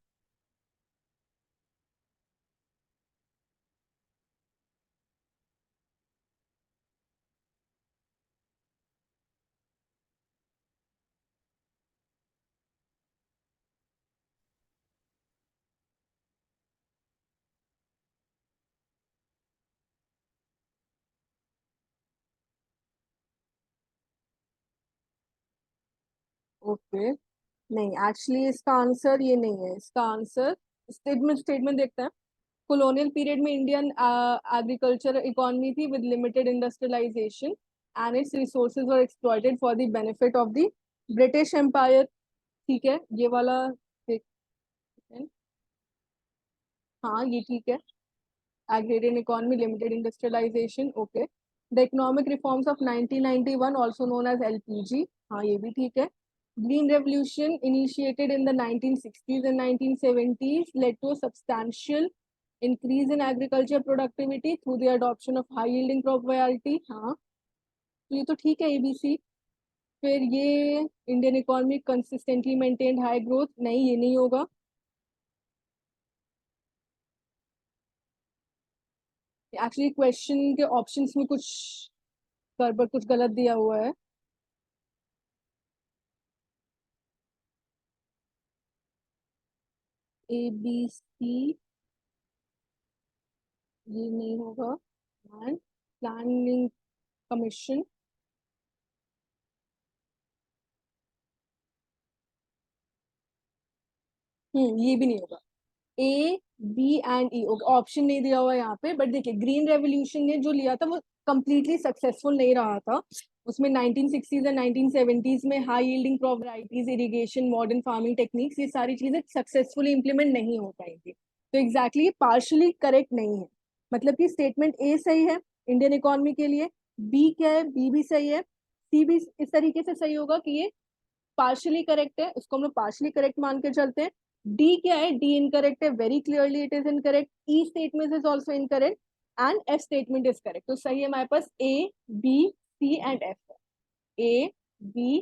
Speaker 2: ओके, नहीं एक्चुअली इसका आंसर ये नहीं है। इसका आंसर, स्टेटमेंट स्टेटमेंट देखते हैं। colonial पीरियड में इंडियन एग्रीकल्चर इकोनॉमी थी with limited industrialisation and its resources were exploited for the benefit of the British empire. ठीक है, ये वाला देखते हैं। हाँ ये ठीक है, agrarian economy, limited industrialization, okay. The economic reforms of 1991, also known as LPG, हाँ ये भी ठीक है. Green Revolution, initiated in the 1960s and 1970s, led to a substantial increase in agriculture productivity through the adoption of high yielding crop variety. हाँ, तो ये तो ठीक है ABC. फिर ये Indian economy consistently maintained high growth, नहीं ये नहीं होगा. एक्चुअली क्वेश्चन के ऑप्शंस में कुछ गड़बड़, कुछ गलत दिया हुआ है. ABC ये नहीं होगा. एंड प्लानिंग कमीशन, ये भी नहीं होगा. A, B and E, option नहीं दिया हुआ यहाँ पे. बट देखिए, ग्रीन रेवोल्यूशन ने जो लिया था वो कंप्लीटली सक्सेसफुल नहीं रहा था. उसमें 1960s एंड 1970s में high yielding crop varieties, irrigation, modern farming techniques, ये सारी चीजें सक्सेसफुली इंप्लीमेंट नहीं हो पाई थी. तो एग्जैक्टली पार्शली करेक्ट नहीं है. मतलब कि स्टेटमेंट ए सही है इंडियन इकोनॉमी के लिए, बी क्या है, बी भी सही है, सी भी इस तरीके से सही होगा कि ये पार्शली करेक्ट है, उसको हम लोग पार्शली करेक्ट मान के चलते हैं. डी क्या है, डी इनकरेक्ट है, very clearly it is incorrect. E statement is also incorrect and F statement is correct. तो सही है हमारे पास A, B, C and F. A, B,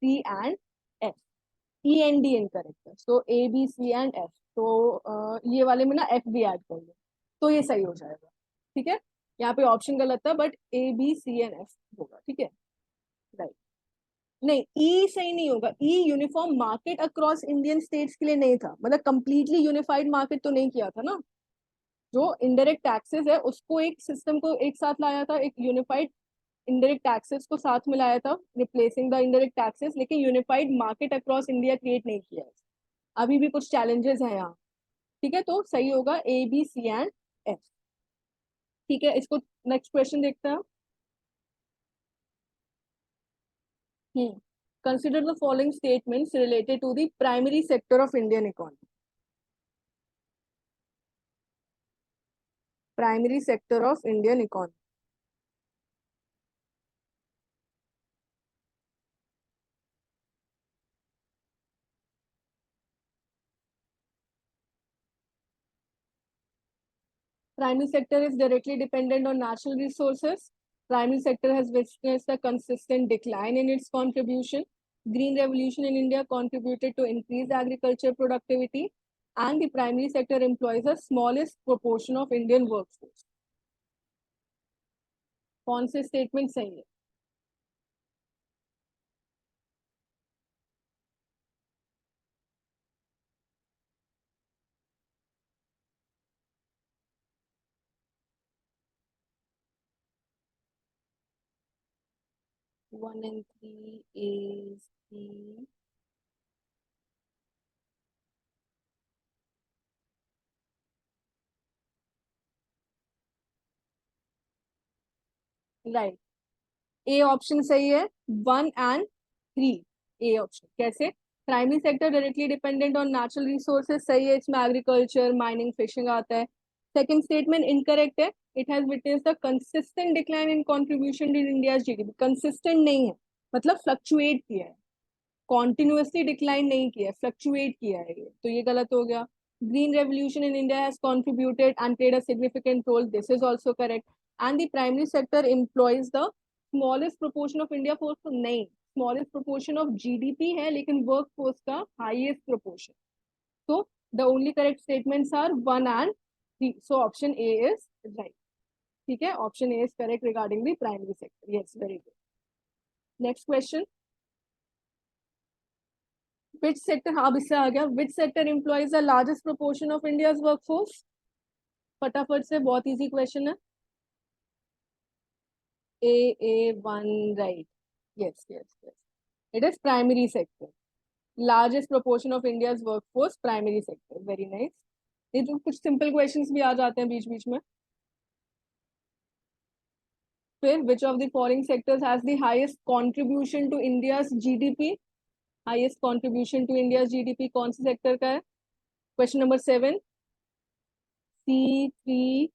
Speaker 2: C and F. E and D incorrect है, so A, B, C and F. तो ये वाले में ना एफ भी ऐड कर लो तो ये सही हो जाएगा. ठीक है, यहाँ पे ऑप्शन गलत था, but A, B, C and F होगा. ठीक है, राइट. नहीं, ई सही नहीं होगा. E uniform market across Indian states के लिए नहीं था, मतलब कंप्लीटली यूनिफाइड मार्केट तो नहीं किया था ना. जो इनडायरेक्ट टैक्सेस है उसको एक सिस्टम को एक साथ लाया था, एक यूनिफाइड इनडायरेक्ट टैक्सेस को साथ मिलाया था, रिप्लेसिंग द इनडायरेक्ट टैक्सेस, लेकिन unified market across India create नहीं किया है। अभी भी कुछ चैलेंजेस हैं यहाँ। ठीक है, तो सही होगा A, B, C and F. ठीक है, इसको नेक्स्ट क्वेश्चन देखते हैं। Consider the following statements related to the primary sector of Indian economy. Primary sector of Indian economy. Primary sector is directly dependent on natural resources. Primary sector has witnessed a consistent decline in its contribution. Green revolution in India contributed to increased agriculture productivity, and the primary sector employs the smallest proportion of Indian workforce. कौन से statement सही है? One and three is the right. A option सही है, 1 and 3। A option कैसे? Primary sector directly dependent on natural resources, सही है, इसमें एग्रीकल्चर, माइनिंग, फिशिंग आता है। सेकंड स्टेटमेंट इनकरेक्ट है, it has witnessed the consistent decline in contribution in India's GDP. Consistent नहीं है, मतलब फ्लक्चुएट किया है, कॉन्टिन्यूसली डिक्लाइन नहीं किया है, फ्लक्चुएट किया है, ये तो ये गलत हो गया। Green revolution in India has contributed and played a significant role, this is also correct, and the primary sector employs the smallest proportion of India force, तो नहीं, smallest proportion of GDP है लेकिन workforce का highest proportion, so the only correct statements are 1 and 3, so option A is right। ठीक है, option A is correct regarding the primary sector, yes, very good। next question, which sector, हाँ अब इससे आ गया, which sector employs the largest proportion of India's workforce? फटाफट से, बहुत easy question है। A1 right, yes, yes, yes, it is primary sector, largest proportion of India's workforce, primary sector, very nice। ये तो कुछ सिंपल क्वेश्चंस भी आ जाते हैं बीच बीच में। फिर which of the following sectors has the highest contribution to India's GDP? Highest contribution to India GDP कौन से सेक्टर का है? क्वेश्चन नंबर 7, C3,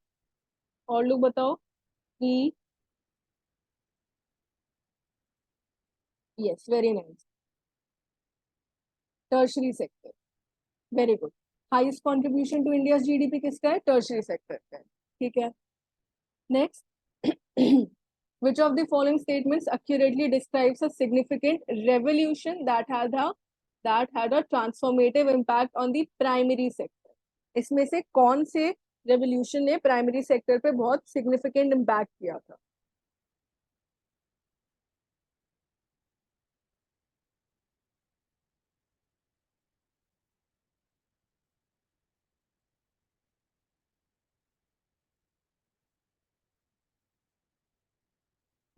Speaker 2: और लोग बताओ। 3, yes, very nice, tertiary sector, very good. Highest contribution to India GDP किसका है? Tertiary sector का है। ठीक है, next, which of the following statements accurately describes a significant revolution that had a transformative impact on the primary sector? इसमें से कौन से रेवोल्यूशन ने प्राइमरी सेक्टर पे बहुत सिग्निफिकेंट इम्पैक्ट किया था?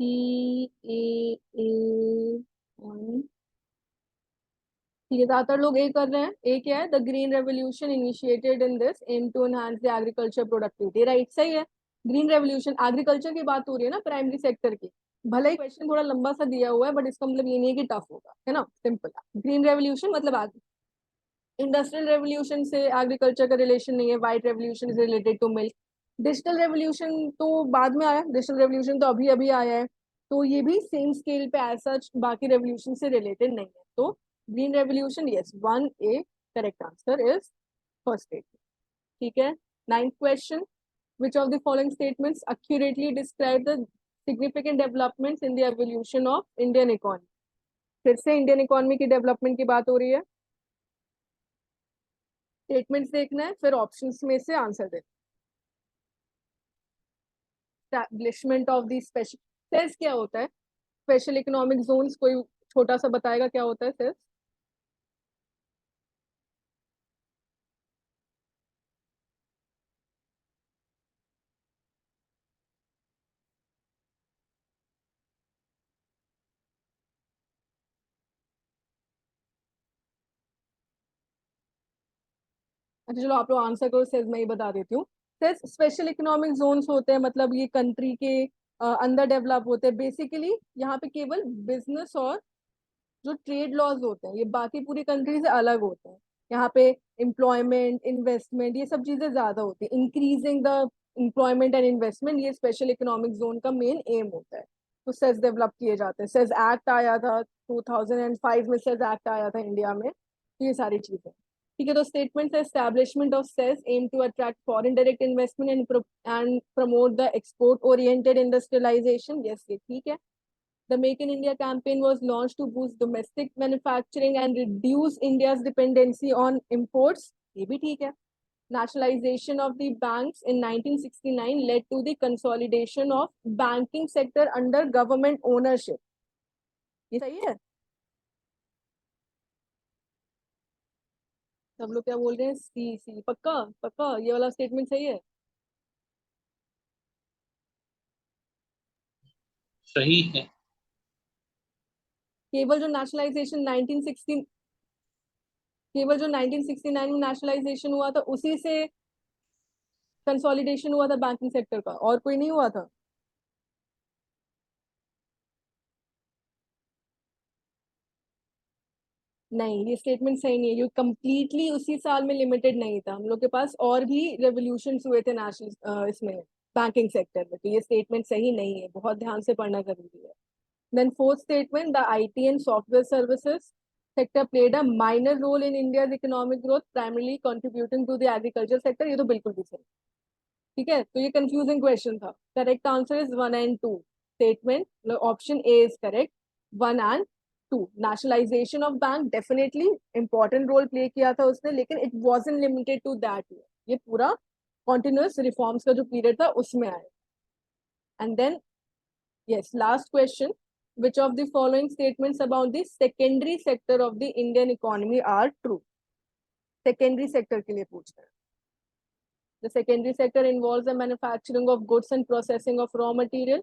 Speaker 2: सी, ए, ठीक है, ज्यादातर लोग ए कर रहे हैं। ए क्या है? The green revolution initiated in this aim to enhance the agriculture productivity, right, सही है। ग्रीन रेवोल्यूशन, एग्रीकल्चर की बात हो रही है ना, प्राइमरी सेक्टर की। भले ही क्वेश्चन थोड़ा लंबा सा दिया हुआ है, बट इसका मतलब ये नहीं है कि टफ होगा, है ना, सिंपल है। ग्रीन रेवोल्यूशन मतलब इंडस्ट्रियल रेवोल्यूशन से एग्रीकल्चर का रिलेशन नहीं है, white revolution is related to milk. Digital revolution तो बाद में आया, डिजिटल रेवोल्यूशन तो अभी अभी आया है, तो ये भी सेम स्केल पे एज सच बाकी रेवोल्यूशन से रिलेटेड नहीं है, तो green revolution, yes, 1A correct answer is first statement. ठीक है, ninth question, which of the following statements accurately describe the significant developments in the evolution of Indian economy? फिर से Indian economy की development की बात हो रही है, स्टेटमेंट्स देखना है, फिर ऑप्शंस में से आंसर देना। Establishment of the special cells क्या होता है? स्पेशल इकोनॉमिक जोन्स, कोई छोटा सा बताएगा क्या होता है सेल्स? अच्छा चलो आप लोग आंसर करो, सेज मैं ही बता देती हूँ। सेज स्पेशल इकोनॉमिक जोन्स होते हैं, मतलब ये कंट्री के अंदर डेवलप होते हैं बेसिकली। यहाँ पे केवल बिजनेस और जो ट्रेड लॉज होते हैं ये बाकी पूरी कंट्री से अलग होते हैं। यहाँ पे एम्प्लॉयमेंट, इन्वेस्टमेंट, ये सब चीजें ज्यादा होती है। Increasing the employment and investment ये स्पेशल इकोनॉमिक जोन का मेन एम होता है। तो सेज डेवलप किए जाते हैं। सेज एक्ट आया था 2005 में, सेज एक्ट आया था इंडिया में। तो ये सारी चीजें ठीक है। तो स्टेटमेंट है establishment of SEZ aim to attract foreign direct investment and promote the export oriented industrialisation. Yes ये ठीक है। The Make in India campaign was launched to boost domestic manufacturing and reduce India's dependency on imports. ये भी ठीक है। Nationalization of the banks in 1969 led to the consolidation of banking sector under government ownership. ये सही है। सब लोग क्या बोल रहे हैं? सी सी पक्का पक्का ये वाला स्टेटमेंट सही है।
Speaker 1: सही है।
Speaker 2: केवल जो नेशनलाइजेशन 1960 केवल जो 1969 में नेशनलाइजेशन हुआ था उसी से कंसोलिडेशन हुआ था बैंकिंग सेक्टर का, और कोई नहीं हुआ था। नहीं ये स्टेटमेंट सही नहीं है। ये कम्प्लीटली उसी साल में लिमिटेड नहीं था। हम लोग के पास और भी रेवोल्यूशन हुए थे नेशनल इसमें बैंकिंग सेक्टर में। तो ये स्टेटमेंट सही नहीं है, बहुत ध्यान से पढ़ना जरूरी है। Then fourth statement, the IT and software services sector played a minor role in India's economic growth primarily contributing to the agriculture sector. ये तो बिल्कुल भी सही। ठीक है, तो ये कंफ्यूजिंग क्वेश्चन था। Correct answer is 1 and 2 statement. Option A is correct, 1 and 2। Nationalisation of bank definitely important role play किया था उसने, लेकिन it wasn't limited to that. ये पूरा कॉन्टिन्यूस रिफॉर्म्स का जो पीरियड था उसमें आया। And then yes, last question, which of the following statements about the secondary sector of the Indian economy are true? Secondary sector के लिए पूछ रहे हैं। The secondary sector involves the manufacturing of goods and processing of raw material.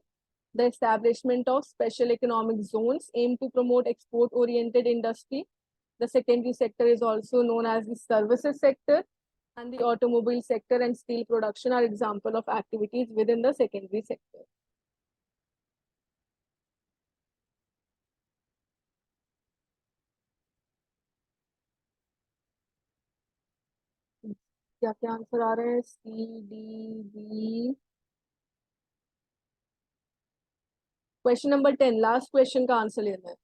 Speaker 2: The establishment of special economic zones aim to promote export-oriented industry. The secondary sector is also known as the services sector, and the automobile sector and steel production are example of activities within the secondary sector. क्या क्या answer आ रहे हैं? C D B. Question number 10, last question का answer लेना है।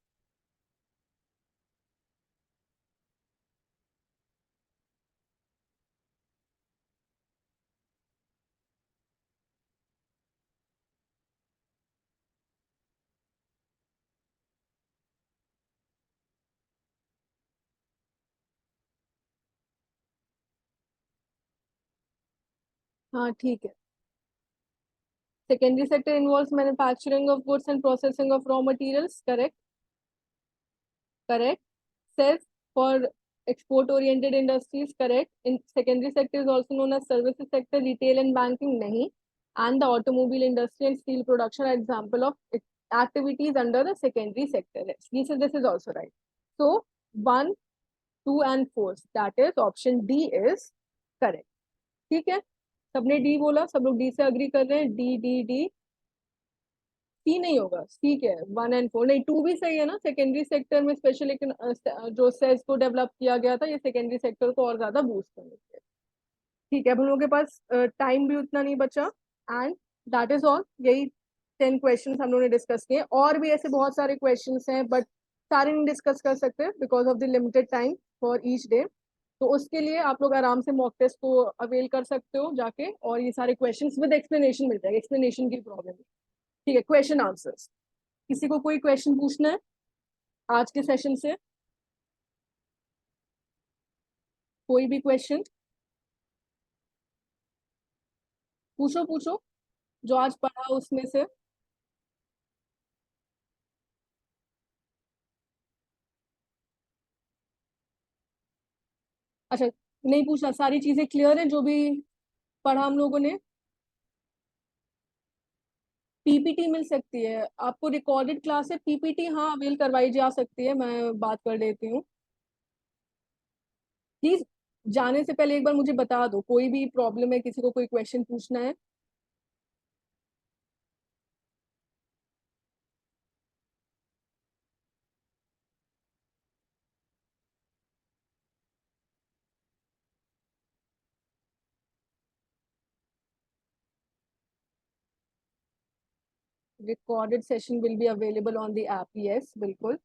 Speaker 2: हाँ ठीक है। Secondary sector involves manufacturing of goods and processing of raw materials. Correct. Correct. Says for export oriented industries. Correct. In secondary sector is also known as services sector, retail and banking. Nahi. And the automobile industry and steel production are example of activities under the secondary sector. This is also right. So 1, 2 and 4, that is option D is correct. ठीक है, सबने D बोला, सब लोग D से agree कर रहे हैं। D D D. सी नहीं होगा, सी क्या है? 1 and 4 नहीं, 2 भी सही है ना। सेकेंडरी सेक्टर में स्पेशल जो सेल्स को डेवलप किया गया था, ये सेकेंडरी सेक्टर को और ज्यादा बूस्ट करने के लिए। ठीक है, अब हम लोगों के पास टाइम भी उतना नहीं बचा। And that is all. यही 10 क्वेश्चन हम लोगों ने डिस्कस किए। और भी ऐसे बहुत सारे क्वेश्चन हैं, बट सारे नहीं डिस्कस कर सकते because of the limited time for each day. तो उसके लिए आप लोग आराम से मॉक टेस्ट को अवेल कर सकते हो जाके, और ये सारे क्वेश्चंस विद एक्सप्लेनेशन मिल जाएगा। एक्सप्लेनेशन की प्रॉब्लम। ठीक है, क्वेश्चन आंसर्स। किसी को कोई क्वेश्चन पूछना है आज के सेशन से? कोई भी क्वेश्चन पूछो पूछो, जो आज पढ़ा उसमें से। अच्छा, नहीं पूछना, सारी चीजें क्लियर है जो भी पढ़ा हम लोगों ने? पीपीटी मिल सकती है आपको, रिकॉर्डेड क्लास है। पीपीटी हाँ अवेल करवाई जा सकती है, मैं बात कर लेती हूँ। प्लीज जाने से पहले एक बार मुझे बता दो, कोई भी प्रॉब्लम है, किसी को कोई क्वेश्चन पूछना है? Recorded session will be available on the app. Yes, बिल्कुल.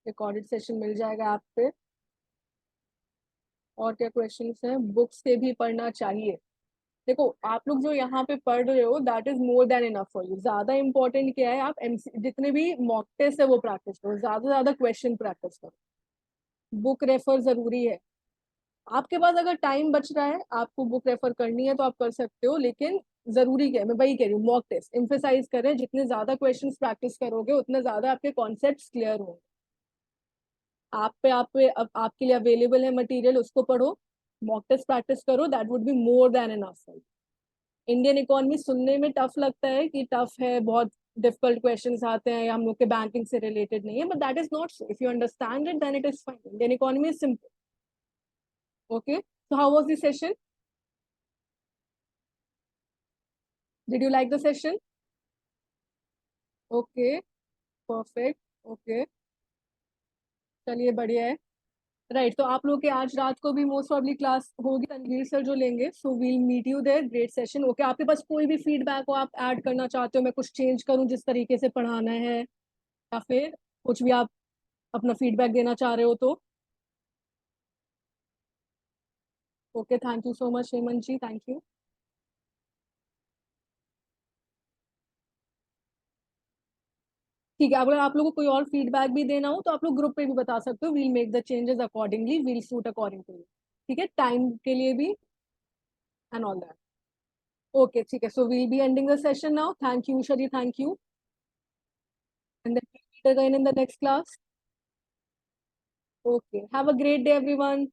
Speaker 2: Recorded session मिल जाएगा ऐप पे. और क्या क्वेश्चंस हैं? बुक से भी पढ़ना चाहिए. देखो, आप लोग जो यहाँ पे पढ़ रहे हो, that is more than enough for you. ज्यादा इंपॉर्टेंट क्या है, आप एमसी जितने भी मॉक टेस्ट है वो प्रैक्टिस करो, ज्यादा से ज्यादा क्वेश्चन प्रैक्टिस करो. बुक रेफर जरूरी है. आपके पास अगर टाइम बच रहा है, आपको बुक रेफर करनी है तो आप कर सकते हो, लेकिन जरूरी क्या है, मैं वही कह रही हूँ, मॉक टेस्ट एम्फेसाइज करें. जितने ज्यादा क्वेश्चंस प्रैक्टिस करोगे उतने ज्यादा आपके कॉन्सेप्ट्स क्लियर होंगे. आपके लिए अवेलेबल है मटेरियल, उसको पढ़ो, मॉक टेस्ट प्रैक्टिस करो. That would be more than enough. Indian economy सुनने में टफ लगता है कि टफ है, बहुत डिफिकल्ट क्वेश्चंस आते हैं, हम लोग के बैंकिंग से रिलेटेड नहीं है, but that is not so. If you understand it then it is fine. Indian economy is simple. Okay, so how was the session? Did you like the session? Okay, perfect. Okay, चलिए बढ़िया है. Right, तो आप लोग के आज रात को भी मोस्ट प्रॉब्ली क्लास होगी, तनवीर सर जो लेंगे. So we'll meet you there. Great session. Okay, आपके पास कोई भी फीडबैक हो, आप ऐड करना चाहते हो, मैं कुछ चेंज करूं जिस तरीके से पढ़ाना है, या फिर कुछ भी आप अपना फीडबैक देना चाह रहे हो तो? Okay, thank you so much Hemant ji, thank you. ठीक है, अगर आप लोगों को कोई और फीडबैक भी देना हो तो आप लोग ग्रुप पे भी बता सकते हो. We'll make the changes accordingly, we'll suit according to you. ठीक है, टाइम के लिए भी एंड ऑल दैट. ओके, ठीक है. So we'll be ending the session now. Thank you Shri, thank you. And then meet again in the next class. Okay, have a great day everyone.